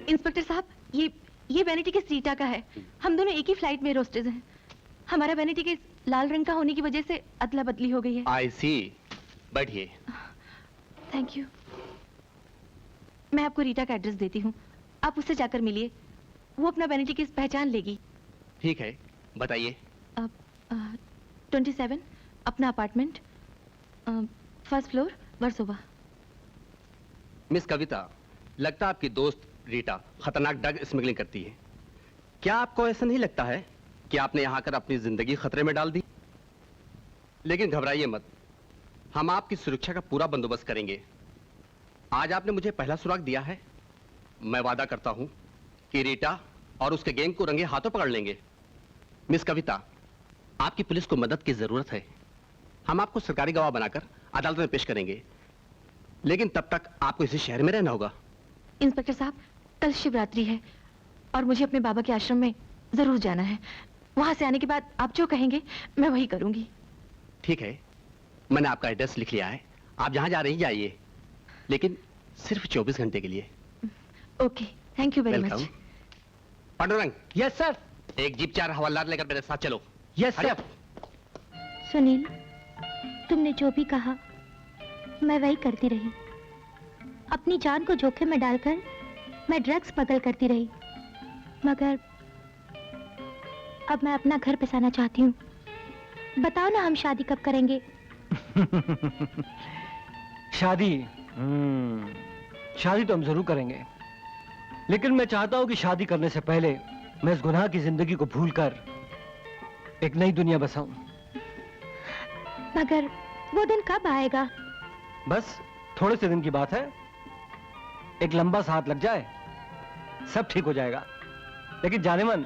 इंस्पेक्टर साहब, ये वैनिटी केस रीटा का है। हम दोनों एक ही फ्लाइट में रोस्टेज हैं। हमारा वैनिटी केस लाल रंग का होने की वजह से अदला बदली हो गई है। आई सी, बैठिए। Thank you. मैं आपको रीटा का एड्रेस देती हूँ, आप उससे जाकर मिलिए। वो अपना वैनिटी केस पहचान लेगी। ठीक है, बताइए। 27 अपना apartment, first floor, Versova. Miss Kavita, लगता है आपकी दोस्त रीटा खतरनाक ड्रग स्मगलिंग करती है। क्या आपको ऐसा नहीं लगता है कि आपने यहाँ कर अपनी जिंदगी खतरे में डाल दी? लेकिन घबराइए मत, हम आपकी सुरक्षा का पूरा बंदोबस्त करेंगे। आज आपने मुझे पहला सुराग दिया है। मैं वादा करता हूँ कि रीटा और उसके गैंग को रंगे हाथों पकड़ लेंगे। मिस कविता, आपकी पुलिस को मदद की जरूरत है। हम आपको सरकारी गवाह बनाकर अदालत में पेश करेंगे, लेकिन तब तक आपको इसी शहर में रहना होगा। इंस्पेक्टर साहब, कल शिवरात्रि है और मुझे अपने बाबा के आश्रम में जरूर जाना है। वहां से आने के बाद आप जो कहेंगे मैं वही करूंगी। ठीक है, मैंने आपका एड्रेस लिख लिया है। आप जहां जा रही जाइए, लेकिन सिर्फ 24 घंटे के लिए। Okay, thank you very welcome. Much. Pandurang, yes sir. एक जीप 4 हवलदार लेकर मेरे साथ चलो। यस हरी सर। अप। सुनील, तुमने जो भी कहा मैं वही करती रही। अपनी जान को जोखिम में डालकर मैं ड्रग्स स्मगल करती रही, मगर अब मैं अपना घर बसाना चाहती हूँ। बताओ ना, हम शादी कब करेंगे? शादी शादी तो हम जरूर करेंगे, लेकिन मैं चाहता हूं कि शादी करने से पहले मैं इस गुनाह की जिंदगी को भूलकर एक नई दुनिया बसाऊं। मगर वो दिन कब आएगा? बस थोड़े से दिन की बात है। एक लंबा सा हाथ लग जाए, सब ठीक हो जाएगा। लेकिन जाने मन,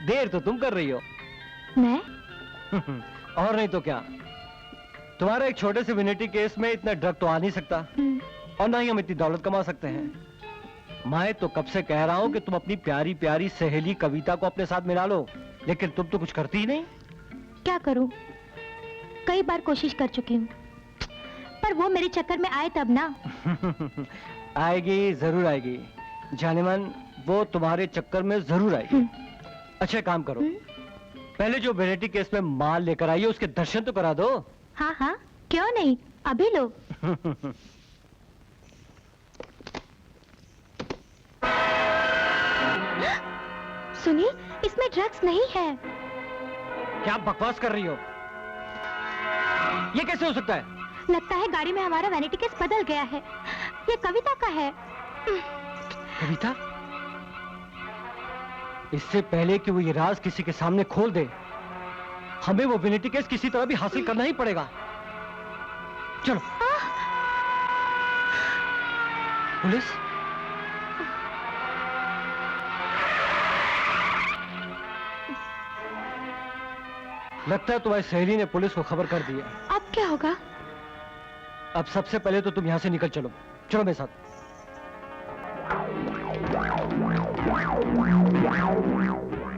देर तो तुम कर रही हो। मैं? और नहीं तो क्या। तुम्हारे एक छोटे से विनिटी केस में इतना ड्रग तो आ नहीं सकता, और ना ही हम इतनी दौलत कमा सकते हैं। मैं तो कब से कह रहा हूं कि तुम अपनी प्यारी प्यारी सहेली कविता को अपने साथ मिला लो, लेकिन तुम तो कुछ करती ही नहीं। क्या करूं? कई बार कोशिश कर चुकी हूँ, पर वो मेरे चक्कर में आए तब ना। आएगी, जरूर आएगी। जाने मन, वो तुम्हारे चक्कर में जरूर आएगी। अच्छा काम करो, पहले जो बेनेटी केस में माल लेकर आई है उसके दर्शन तो करा दो। हाँ हाँ, क्यों नहीं, अभी लो। सुनिए, इसमें ड्रग्स नहीं है। क्या बकवास कर रही हो? ये कैसे हो सकता है? लगता है गाड़ी में हमारा वैनिटी केस बदल गया है। ये कविता का है। कविता? इससे पहले कि वो ये राज किसी के सामने खोल दे, हमें वो विनिटी केस किसी तरह भी हासिल करना ही पड़ेगा। चलो। पुलिस? लगता है तुम्हारी सहेली ने पुलिस को खबर कर दी है। अब क्या होगा? अब सबसे पहले तो तुम यहाँ से निकल चलो। चलो मेरे साथ।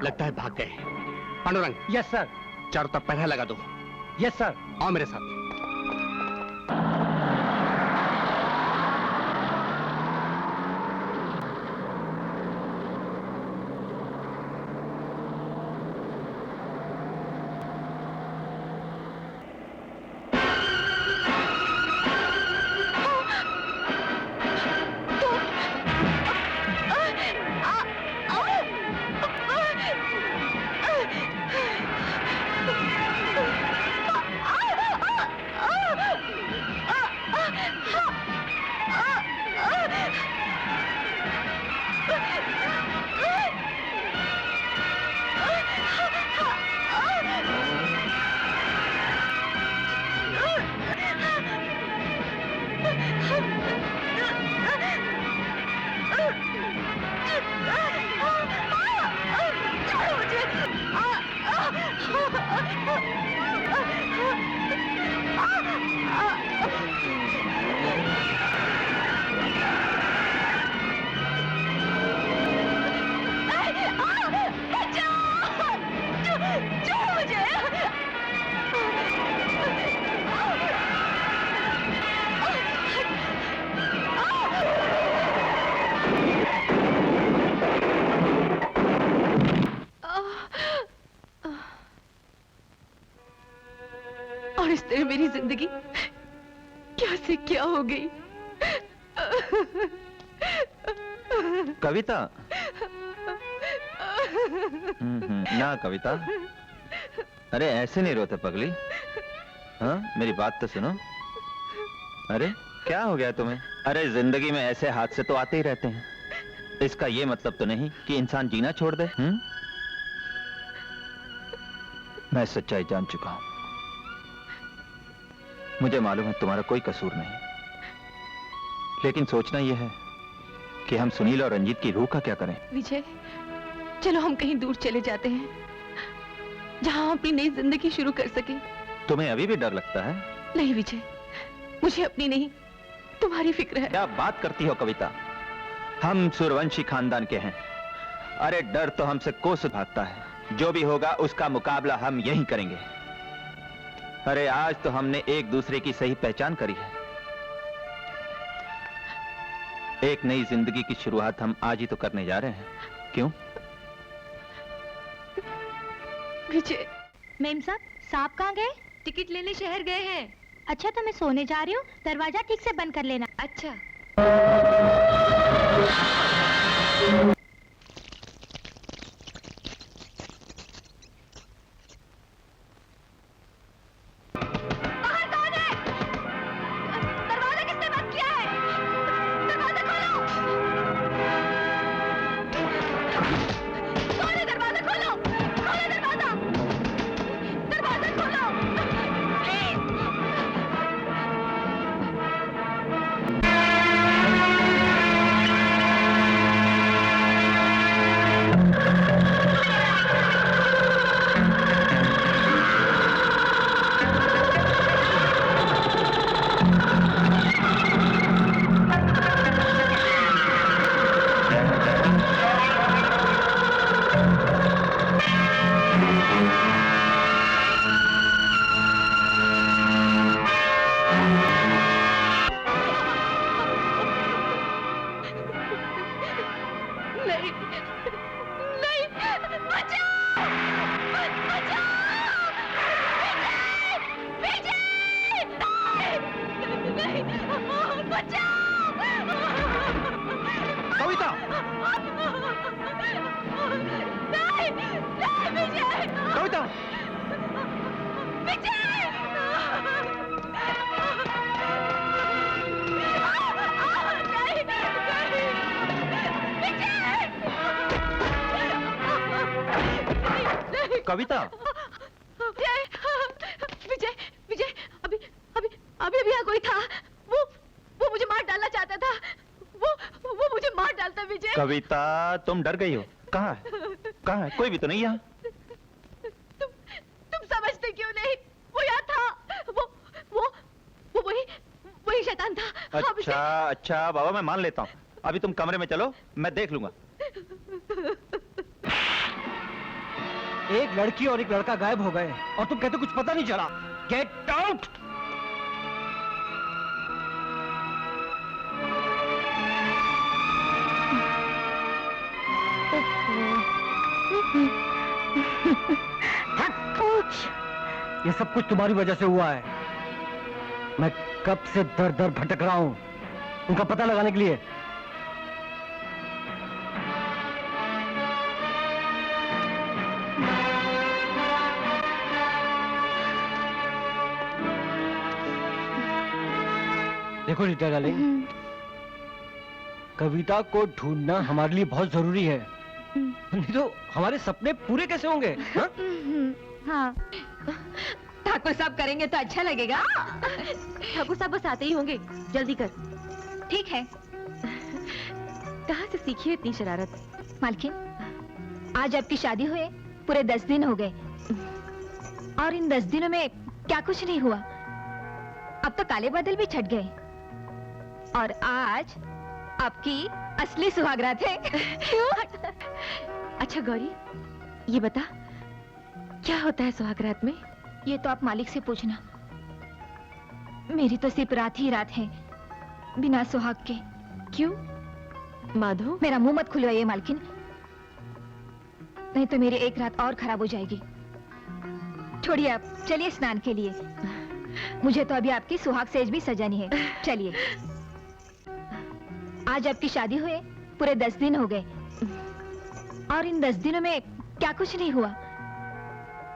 लगता है भाग गए। पांडुरंग। Yes sir. चारों तरफ पहरा लगा दो। Yes sir. आओ मेरे साथ। और इस तरह मेरी जिंदगी क्या से क्या हो गई। कविता। ना कविता, अरे ऐसे नहीं रोते पगली। हाँ, मेरी बात तो सुनो। अरे क्या हो गया तुम्हें? अरे जिंदगी में ऐसे हादसे तो आते ही रहते हैं। इसका ये मतलब तो नहीं कि इंसान जीना छोड़ दे। मैं सच्चाई जान चुका हूं। मुझे मालूम है तुम्हारा कोई कसूर नहीं, लेकिन सोचना यह है कि हम सुनील और रंजीत की रूह का क्या करें। विजय, चलो हम कहीं दूर चले जाते हैं, जहां हम अपनी नई जिंदगी शुरू कर सकें। तुम्हें अभी भी डर लगता है? नहीं विजय, मुझे अपनी नहीं तुम्हारी फिक्र है। क्या बात करती हो कविता? हम सूर्यवंशी खानदान के हैं। अरे डर तो हमसे कोस भागता है। जो भी होगा उसका मुकाबला हम यहीं करेंगे। अरे आज तो हमने एक दूसरे की सही पहचान करी है। एक नई जिंदगी की शुरुआत हम आज ही तो करने जा रहे हैं। क्यों? विजय। मेम साहब कहाँ गए? टिकट लेने शहर गए हैं। अच्छा तो मैं सोने जा रही हूँ, दरवाजा ठीक से बंद कर लेना। अच्छा। कविता। विजय विजय अभी अभी अभी अभी यहाँ कोई था। वो मुझे मार डालना चाहता था। वो मुझे मार डालता। विजय। कविता तुम डर गई हो? कहाँ है? कहाँ है? कोई भी तो नहीं यहाँ। तुम समझते क्यों नहीं? वो यहाँ था। वो वही शैतान था। अच्छा अच्छा बाबा मैं मान लेता हूँ। अभी तुम कमरे में चलो, मैं देख लूंगा। एक लड़की और एक लड़का गायब हो गए और तुम कहते कुछ पता नहीं चला। Get out. ये सब कुछ तुम्हारी वजह से हुआ है। मैं कब से दर दर भटक रहा हूं उनका पता लगाने के लिए। देखो रीटा डार्लिंग, कविता को ढूंढना हमारे लिए बहुत जरूरी है। नहीं तो हमारे सपने पूरे कैसे होंगे? हाँ। ठाकुर साहब करेंगे तो अच्छा लगेगा। ठाकुर साहब बस आते ही होंगे, जल्दी कर। ठीक है। कहाँ से सीखी है इतनी शरारत? मालकिन, आज आपकी शादी हुए पूरे 10 दिन हो गए और इन 10 दिनों में क्या कुछ नहीं हुआ। अब तो काले बादल भी छट गए और आज आपकी असली सुहागरात है। क्यों? अच्छा गौरी, ये बता क्या होता है सुहागरात में? ये तो आप मालिक से पूछना। मेरी तो सिर्फ रात ही रात है, बिना सुहाग के। क्यों? माधो, मेरा मुंह मत खुलवाइए मालकिन, नहीं तो मेरी एक रात और खराब हो जाएगी। छोड़िए आप, चलिए स्नान के लिए। मुझे तो अभी आपकी सुहाग सेज भी सजानी है। चलिए। आज आपकी शादी हुए पूरे 10 दिन हो गए और इन 10 दिनों में क्या कुछ नहीं हुआ।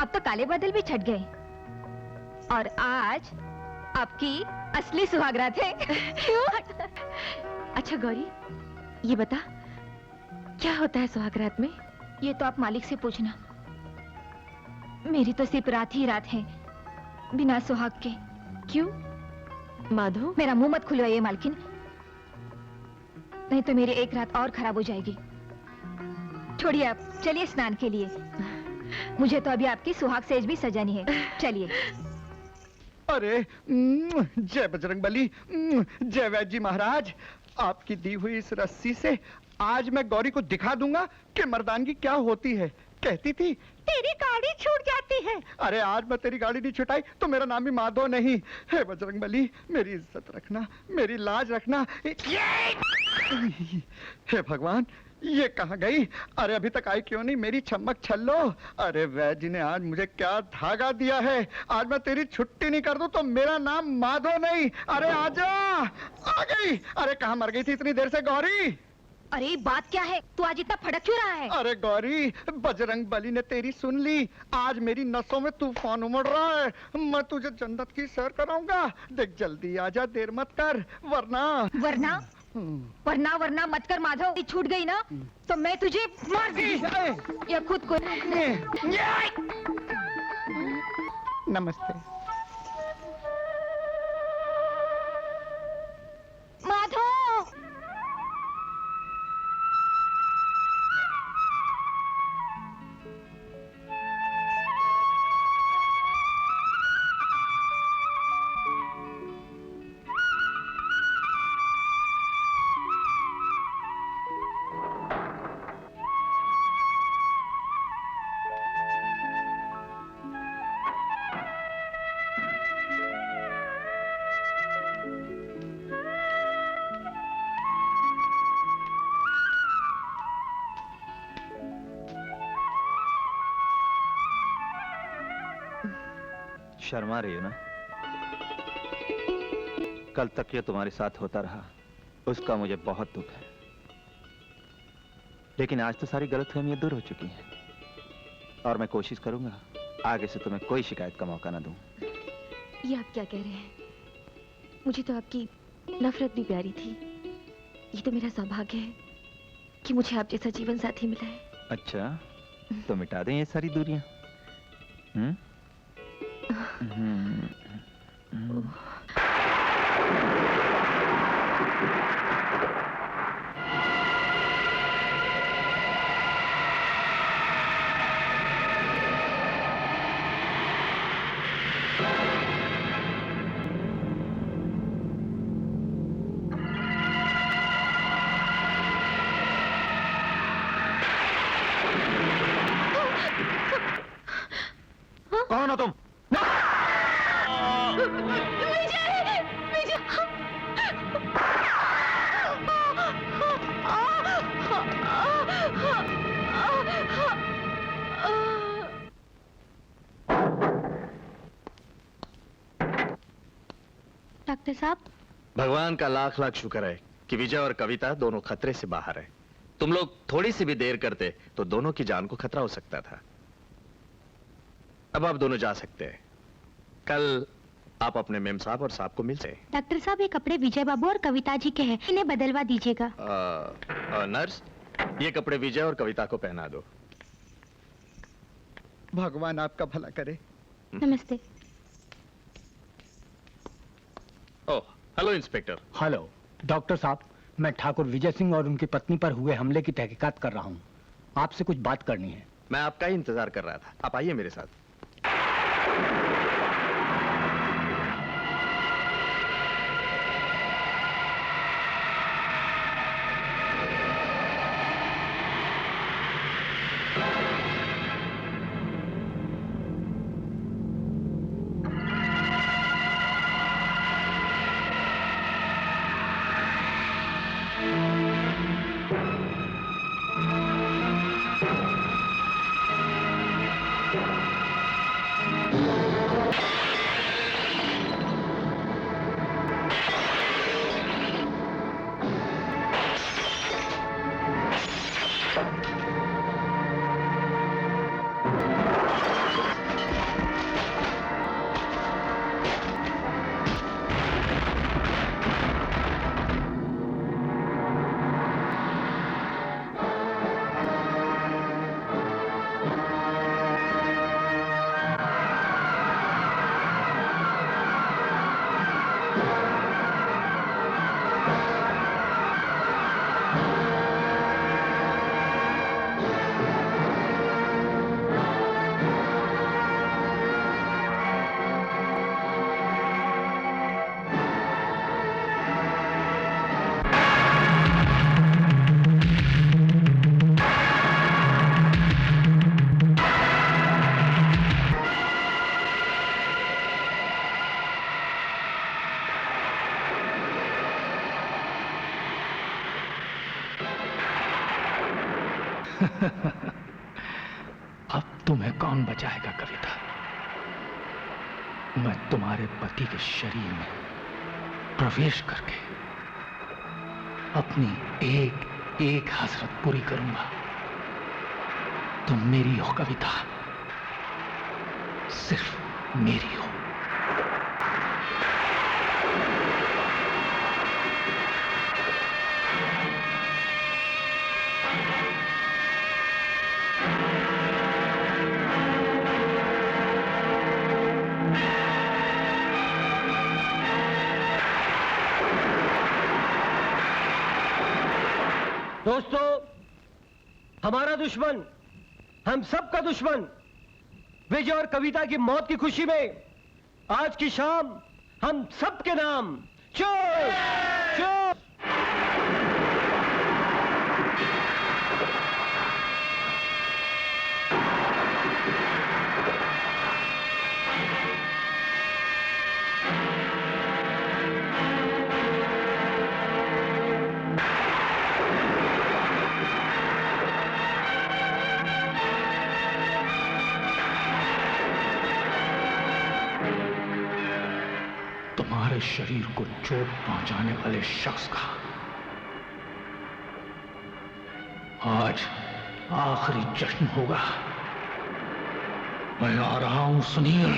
अब तो काले बादल भी छट गए और आज आपकी असली सुहागरात है। क्यों? अच्छा गौरी, ये बता क्या होता है सुहागरात में? ये तो आप मालिक से पूछना। मेरी तो सिर्फ रात ही रात है, बिना सुहाग के। क्यों? माधो, मेरा मुंह मत खुलवाइए मालकिन, नहीं तो मेरी एक रात और खराब हो जाएगी। छोड़िए आप, चलिए स्नान के लिए। मुझे तो अभी आपकी सुहाग सेज भी सजानी है। चलिए। अरे जय बजरंग बली, जय वैद्य जी महाराज। आपकी दी हुई इस रस्सी से आज मैं गौरी को दिखा दूंगा कि मर्दानगी क्या होती है। कहती थी तेरी गाड़ी छूट जाती है। अरे आज मैं तेरी गाड़ी नहीं छुटाई तो मेरा नाम भी माधव नहीं। हे बजरंग बली, मेरी इज्जत रखना, मेरी लाज रखना। हे भगवान, ये कहाँ गई? अरे अभी तक आई क्यों नहीं मेरी छमक छल्लो? अरे वैद्य जी ने आज मुझे क्या धागा दिया है। आज मैं तेरी छुट्टी नहीं कर दूं तो मेरा नाम माधव नहीं। अरे आजा। आ गई। अरे कहाँ मर गई थी इतनी देर से गौरी? अरे बात क्या है, तू आज इतना भड़क क्यों रहा है? अरे गौरी, बजरंग बली ने तेरी सुन ली। आज मेरी नसों में तूफान उमड़ रहा है। मैं तुझे जन्नत की सैर कराऊंगा। देख जल्दी आजा, देर मत कर, वरना वरना मत कर माधव। छूट गई ना तो मैं तुझे मार दूंगी या खुद को। नमस्ते। माधव, शर्मा रही हो ना? कल तक ये तुम्हारे साथ होता रहा, उसका मुझे बहुत दुख है। लेकिन आज तो सारी गलतफहमियां दूर हो चुकी हैं और मैं कोशिश करूंगा आगे से तुम्हें कोई शिकायत का मौका ना दूं। ये आप क्या कह रहे हैं? मुझे तो आपकी नफरत भी प्यारी थी। ये तो मेरा सौभाग्य है कि मुझे आप जैसा जीवन साथी मिला है। अच्छा, तो मिटा दें ये सारी दूरियां। कौन हो तुम? डॉक्टर साहब, भगवान का लाख लाख शुक्र है कि विजय और कविता दोनों खतरे से बाहर है। तुम लोग थोड़ी सी भी देर करते तो दोनों की जान को खतरा हो सकता था। अब आप दोनों जा सकते हैं। कल आप अपने मेम साहब और साहब को मिल जाए। डॉक्टर साहब ये कपड़े विजय बाबू और कविता जी के हैं, इन्हें बदलवा दीजिएगा। नर्स, ये कपड़े विजय और कविता को पहना दो। भगवान आपका भला करे। नमस्ते। ओह, हेलो इंस्पेक्टर। हेलो डॉक्टर साहब, मैं ठाकुर विजय सिंह और उनकी पत्नी पर हुए हमले की तहकीकात कर रहा हूँ। आपसे कुछ बात करनी है। मैं आपका ही इंतजार कर रहा था। आप आइए मेरे साथ। अब तुम्हें कौन बचाएगा कविता? मैं तुम्हारे पति के शरीर में प्रवेश करके अपनी एक एक हसरत पूरी करूंगा। तुम मेरी हो कविता, सिर्फ मेरी हो। दोस्तों, हमारा दुश्मन, हम सबका दुश्मन विजय और कविता की मौत की खुशी में आज की शाम हम सबके नाम चोर चोर। तुम्हारे शरीर को चोट पहुंचाने वाले शख्स का आज आखिरी जश्न होगा। मैं आ रहा हूं सुनील।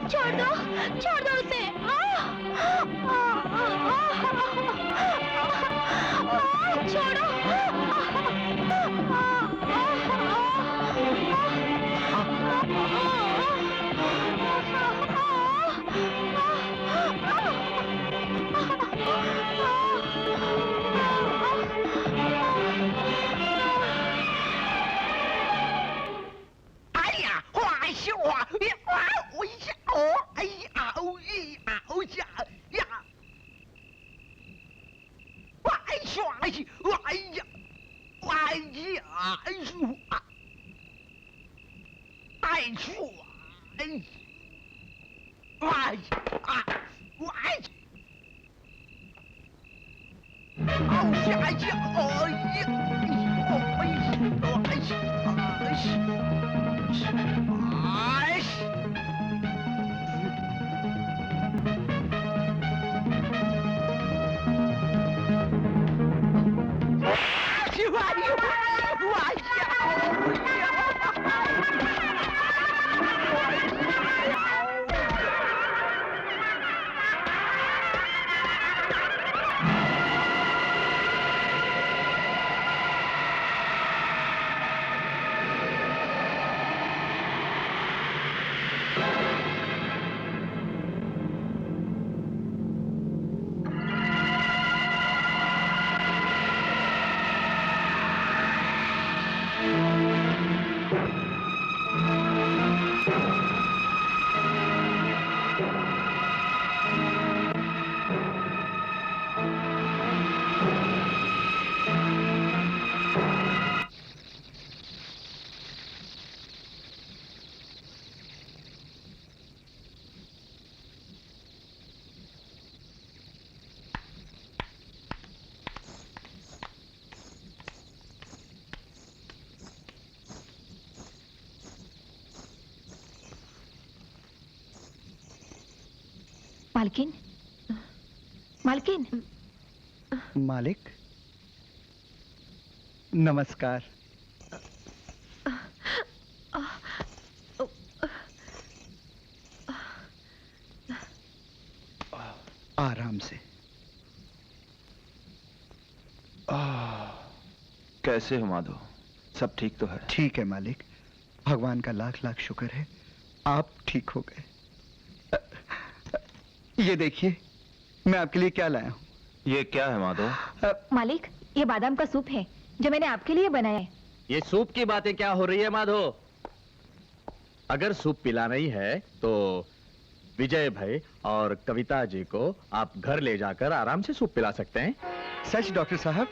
छोड़ दो उसे। छोड़ो। मालकिन, मालकिन। मालिक, नमस्कार। आराम से। कैसे हो माधो? सब ठीक तो है? ठीक है मालिक, भगवान का लाख लाख शुक्र है, आप ठीक हो गए। ये देखिए, मैं आपके लिए क्या लाया हूँ। ये क्या है माधो? मालिक, ये बादाम का सूप है जो मैंने आपके लिए बनाया है। ये सूप की बातें क्या हो रही है माधो? अगर सूप पिलाना ही है तो विजय भाई और कविता जी को आप घर ले जाकर आराम से सूप पिला सकते हैं। सच डॉक्टर साहब,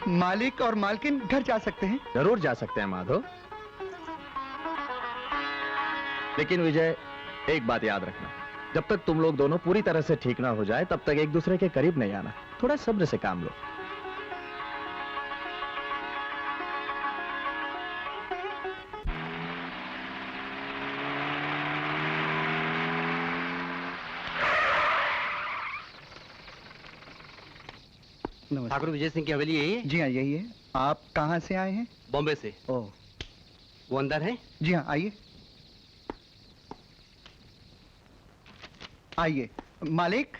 मालिक और मालकिन घर जा सकते हैं? जरूर जा सकते हैं माधो। लेकिन विजय, एक बात याद रखना, जब तक तुम लोग दोनों पूरी तरह से ठीक ना हो जाए तब तक एक दूसरे के करीब नहीं आना। थोड़ा सब्र से काम लो। ठाकुर विजय सिंह की हवेली यही है? जी हाँ, यही है। आप कहाँ से आए हैं? बॉम्बे से। ओह, वो अंदर है? जी हाँ, आइए आइए। मालिक।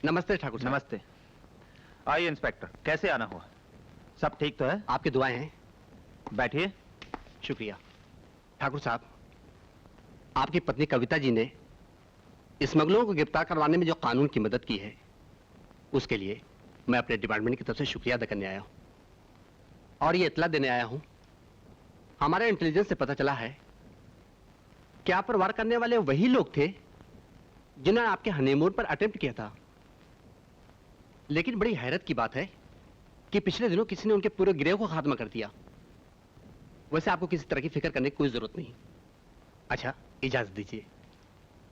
नमस्ते ठाकुर साहब। नमस्ते। आइए इंस्पेक्टर, कैसे आना हुआ? सब ठीक तो है? आपकी दुआएं हैं। बैठिए। शुक्रिया। ठाकुर साहब, आपकी पत्नी कविता जी ने स्मगलरों को गिरफ्तार करवाने में जो कानून की मदद की है, उसके लिए मैं अपने डिपार्टमेंट की तरफ से शुक्रिया अदा करने आया हूं। और ये इतला देने आया हूं, हमारे इंटेलिजेंस से पता चला है कि आप पर वार करने वाले वही लोग थे जिन्होंने आपके हनीमून पर अटेम्प्ट किया था। लेकिन बड़ी हैरत की बात है कि पिछले दिनों किसी ने उनके पूरे गिरोह को खात्मा कर दिया। वैसे आपको किसी तरह की फिक्र करने की कोई जरूरत नहीं। अच्छा, इजाजत दीजिए।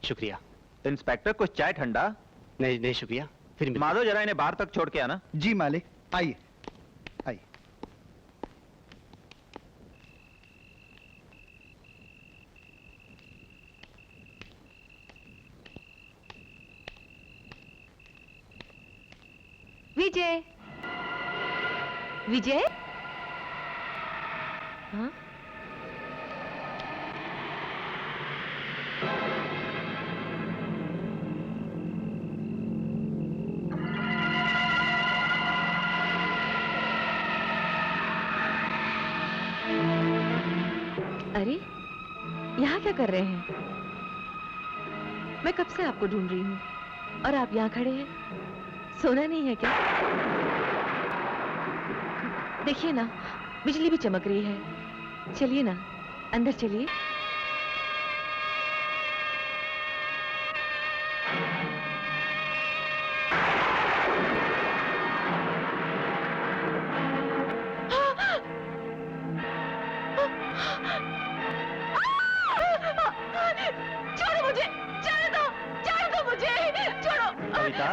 शुक्रिया। इंस्पेक्टर, कुछ चाय ठंडा? नहीं नहीं, शुक्रिया। फिर मिलते हैं। माधो, जरा इन्हें बाहर तक छोड़ के आना। जी मालिक, आइए आइए। विजय, विजय। हाँ? अरे, यहाँ क्या कर रहे हैं? मैं कब से आपको ढूंढ रही हूँ और आप यहाँ खड़े हैं। सोना नहीं है क्या? देखिए ना, बिजली भी चमक रही है। चलिए ना, अंदर चलिए। छोड़ो मुझे, छोड़ दो मुझे, छोड़ो। कविता,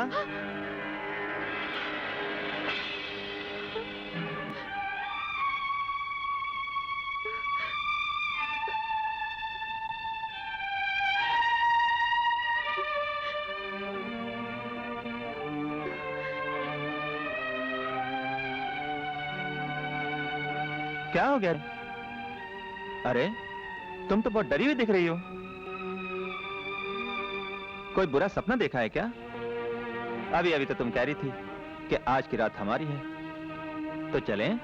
क्या हो गया? अरे, तुम तो बहुत डरी हुई दिख रही हो। कोई बुरा सपना देखा है क्या? अभी अभी तो तुम कह रही थी कि आज की रात हमारी है। तो चलें?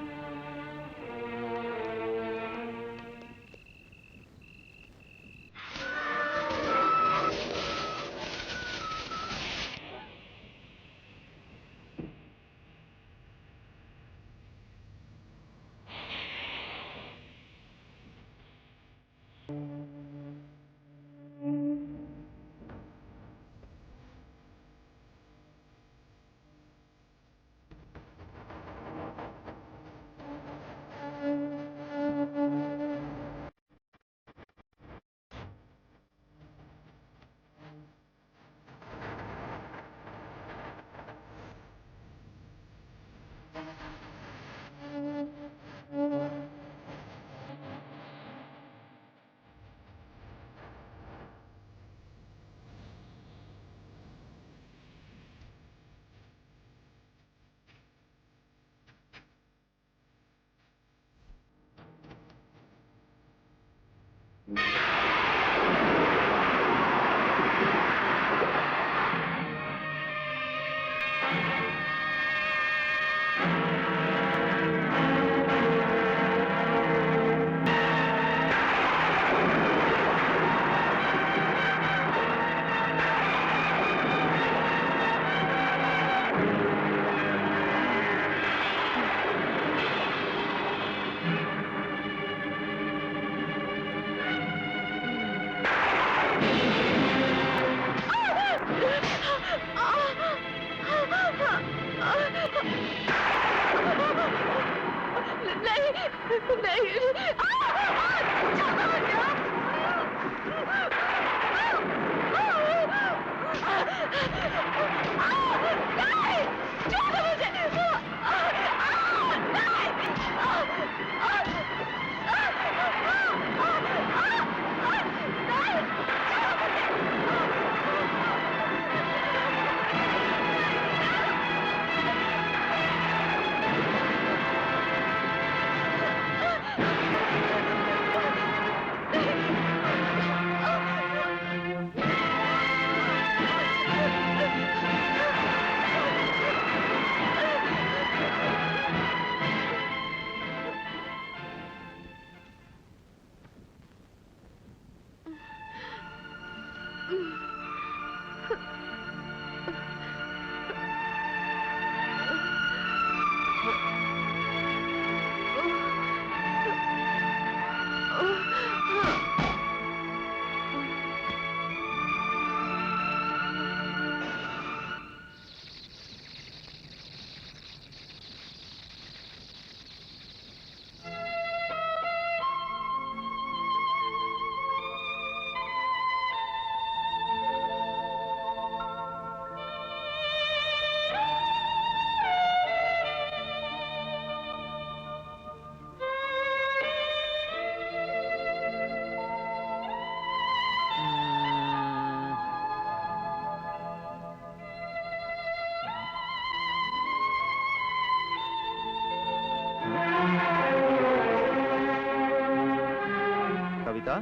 कविता,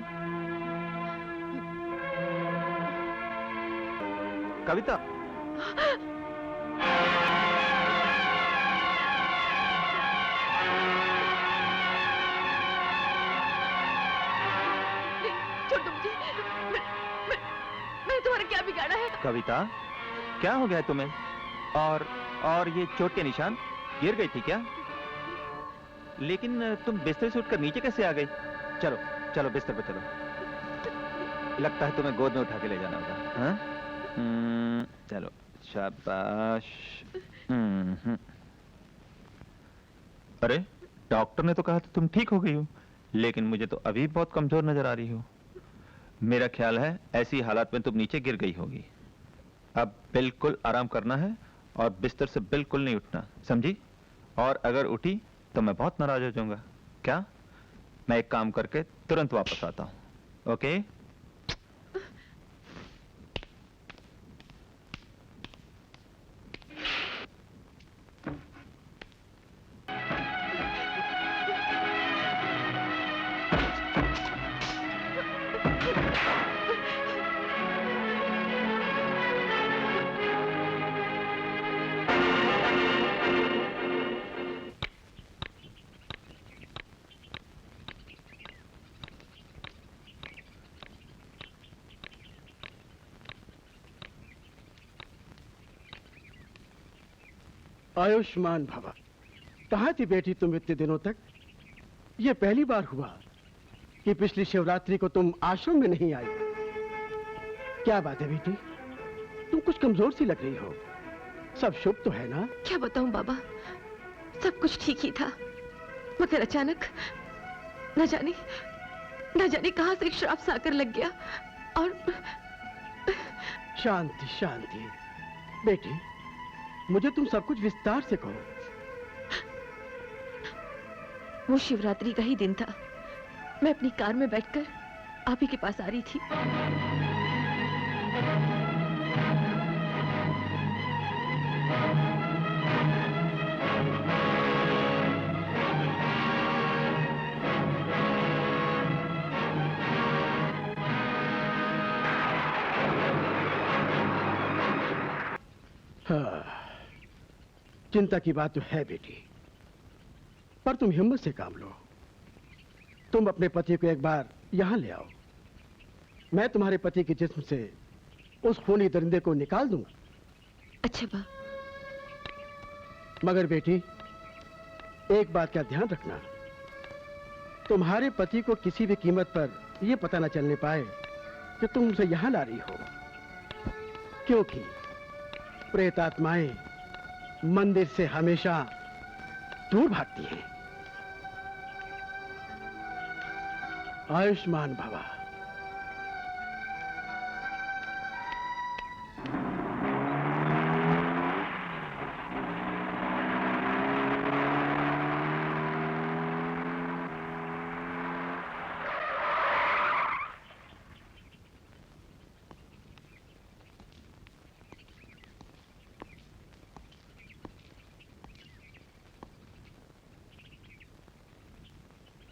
कविता, छोड़ दो मुझे। मैंने तुम्हारा क्या बिगाड़ा है? कविता, क्या हो गया तुम्हें? और ये चोट के निशान? गिर गई थी क्या? लेकिन तुम बिस्तर से उठकर नीचे कैसे आ गई? चलो चलो बिस्तर पर चलो। लगता है तुम्हें गोद में उठा के ले जाना होगा। हाँ? चलो शाबाश। अरे डॉक्टर ने तो कहा था तुम ठीक हो गई हो, लेकिन मुझे तो अभी बहुत कमजोर नजर आ रही हो। मेरा ख्याल है ऐसी हालात में तुम नीचे गिर गई होगी। अब बिल्कुल आराम करना है और बिस्तर से बिल्कुल नहीं उठना, समझी? और अगर उठी तो मैं बहुत नाराज हो जाऊंगा। क्या? मैं एक काम करके तुरंत वापस आता हूं। ओके? आयुष्मान भवा। कहाँ थी बेटी तुम इतने दिनों तक? ये पहली बार हुआ कि पिछली शिवरात्रि को तुम आश्रम में नहीं आई। क्या बात है बेटी, तुम कुछ कमजोर सी लग रही हो। सब शुभ तो है ना? क्या बताऊं बाबा, सब कुछ ठीक ही था, मगर अचानक न जाने कहां से एक श्राप सा आकर लग गया। और शांति शांति बेटी, मुझे तुम सब कुछ विस्तार से कहो। वो शिवरात्रि का ही दिन था। मैं अपनी कार में बैठकर आप ही के पास आ रही थी। हाँ, चिंता की बात तो है बेटी, पर तुम हिम्मत से काम लो। तुम अपने पति को एक बार यहां ले आओ। मैं तुम्हारे पति के जिस्म से उस खूनी दरिंदे को निकाल दूंगा। अच्छा बा। मगर बेटी, एक बात का ध्यान रखना, तुम्हारे पति को किसी भी कीमत पर यह पता न चलने पाए कि तुम उसे यहां ला रही हो, क्योंकि प्रेतात्माएं मंदिर से हमेशा दूर भागती हैं। आयुष्मान भवा।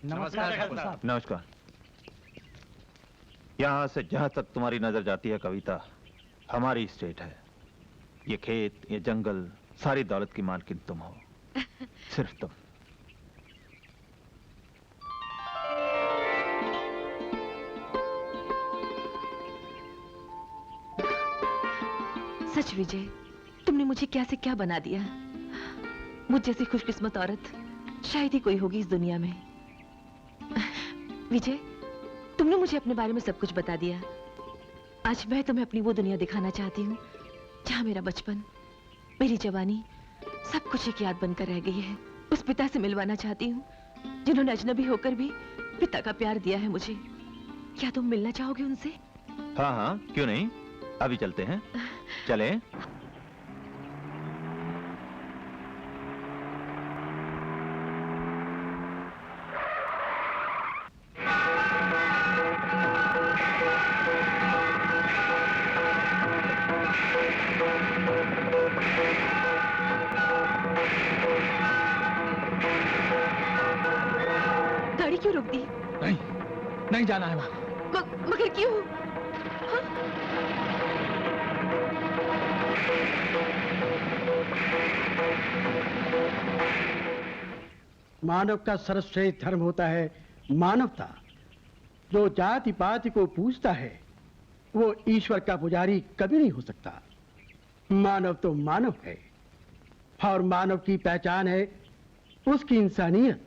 नमस्कार। नमस्कार। यहाँ से जहाँ तक तुम्हारी नजर जाती है कविता, हमारी स्टेट है। ये खेत, ये जंगल, सारी दौलत की मालकिन तुम हो, सिर्फ तुम। सच विजय, तुमने मुझे क्या से क्या बना दिया। मुझ जैसी खुशकिस्मत औरत शायद ही कोई होगी इस दुनिया में। विजय, तुमने मुझे अपने बारे में सब कुछ बता दिया। आज मैं तुम्हें अपनी वो दुनिया दिखाना चाहती हूँ जहाँ मेरा बचपन, मेरी जवानी, सब कुछ एक याद बनकर रह गई है। उस पिता से मिलवाना चाहती हूँ जिन्होंने अजनबी होकर भी पिता का प्यार दिया है मुझे। क्या तुम मिलना चाहोगे उनसे? हाँ हाँ, क्यों नहीं, अभी चलते हैं। चलें। गाड़ी क्यों रोक दी? नहीं, नहीं जाना है वहां। मगर क्यों? मानव का सर्वश्रेष्ठ धर्म होता है मानवता। जो जाति पाति को पूजता है वो ईश्वर का पुजारी कभी नहीं हो सकता। मानव तो मानव है और मानव की पहचान है उसकी इंसानियत,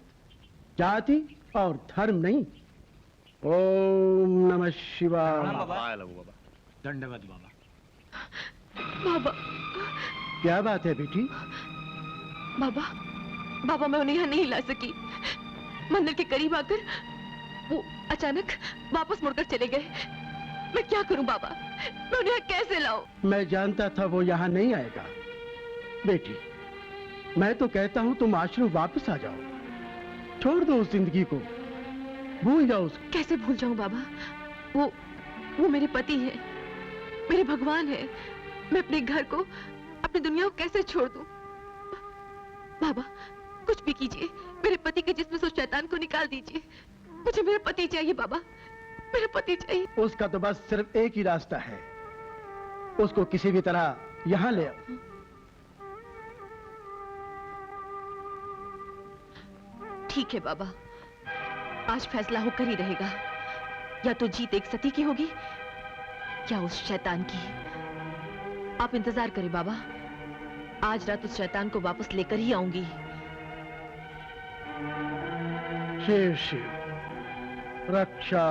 जाति और धर्म नहीं। ओम नमः शिवाय। दंडवत बाबा। बाबा। क्या बात है बेटी? बाबा, मैं उन्हें यहाँ नहीं ला सकी। मंदिर के करीब आकर वो अचानक वापस मुड़कर चले गए। मैं क्या करूं बाबा? मैं उन्हें यहाँ कैसे लाऊं? मैं जानता था वो यहाँ नहीं आएगा। बेटी, मैं तो कहता हूँ तुम आश्रम वापस आ जाओ, छोड़ दो उस जिंदगी को, भूल जाओ उसको। कैसे भूल जाऊं बाबा? वो मेरे पति है, मेरे भगवान है। मैं अपने घर को, अपनी दुनिया को कैसे छोड़ दूं? बाबा, कुछ भी कीजिए, मेरे पति के जिस्म से उस शैतान को निकाल दीजिए। मुझे मेरा पति चाहिए बाबा, मेरा पति चाहिए। उसका तो बस सिर्फ एक ही रास्ता है, उसको किसी भी तरह यहाँ ले आओ। ठीक है बाबा, आज फैसला होकर ही रहेगा। या तो जीत एक सती की होगी या उस शैतान की। आप इंतजार करें बाबा, आज रात उस शैतान को वापस लेकर ही आऊंगी। शिव शिव रक्षा।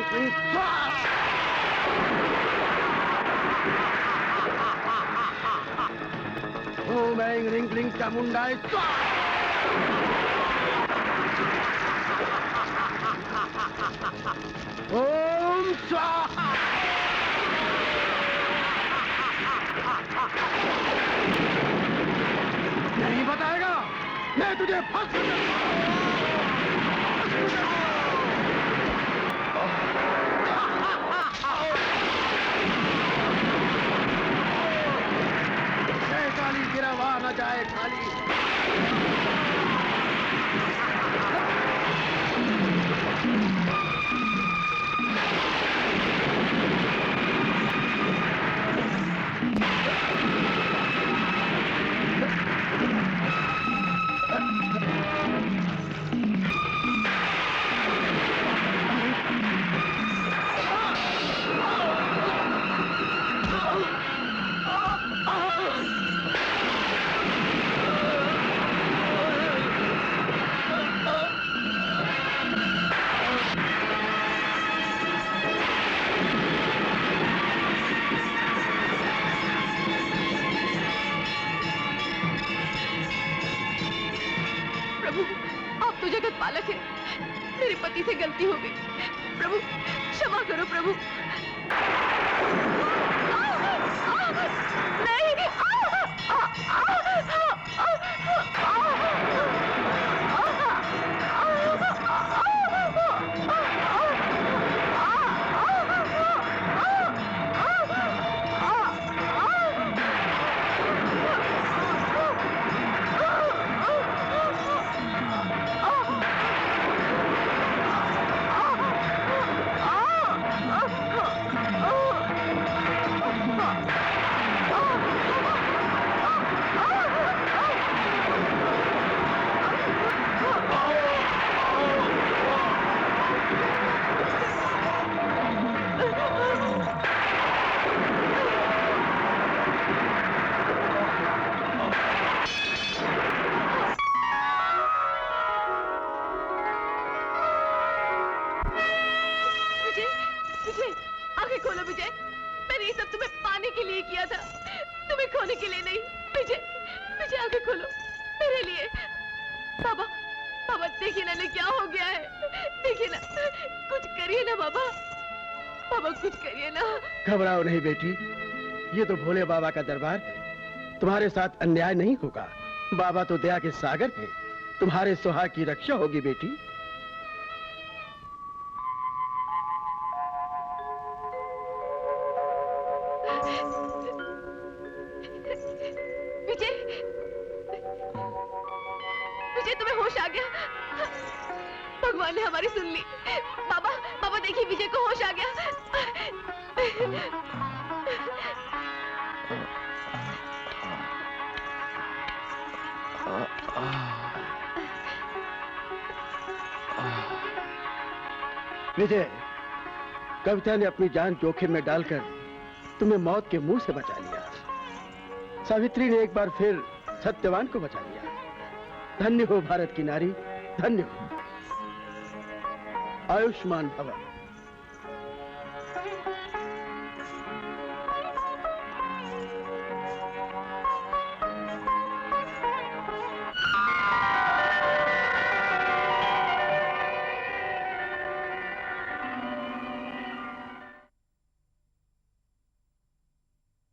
swing, स्वाहा। ओम ऐं ह्रीं क्लीं चामुंडाय स्वाहा। ओम स्वाहा। नहीं बताएगा, मैं तुझे फंस काली गिरवा न जाए खाली। प्रभु, आप तो जगत पालक हैं। मेरे पति से गलती हो गई। प्रभु, क्षमा करो प्रभु। नहीं। विजय, आंखें खोलो विजय। मैंने ये सब तुम्हें पाने के लिए किया था, तुम्हें खोने के लिए नहीं। विजय, विजय आंखें खोलो मेरे लिए। बाबा, बाबा देखिए ना क्या हो गया है। देखिए ना, कुछ करिए ना बाबा। बाबा कुछ करिए ना। घबराओ नहीं बेटी, ये तो भोले बाबा का दरबार, तुम्हारे साथ अन्याय नहीं होगा। बाबा तो दया के सागर हैं, तुम्हारे सुहाग की रक्षा होगी बेटी। विजय, विजय तुम्हें होश आ गया। भगवान ने हमारी सुन ली। बाबा, बाबा देखिए विजय को होश आ गया। विजय, कविता ने अपनी जान जोखिम में डालकर तुम्हें मौत के मुंह से बचा लिया। सावित्री ने एक बार फिर सत्यवान को बचा लिया। धन्य हो भारत की नारी, धन्य हो। आयुष्मान भव।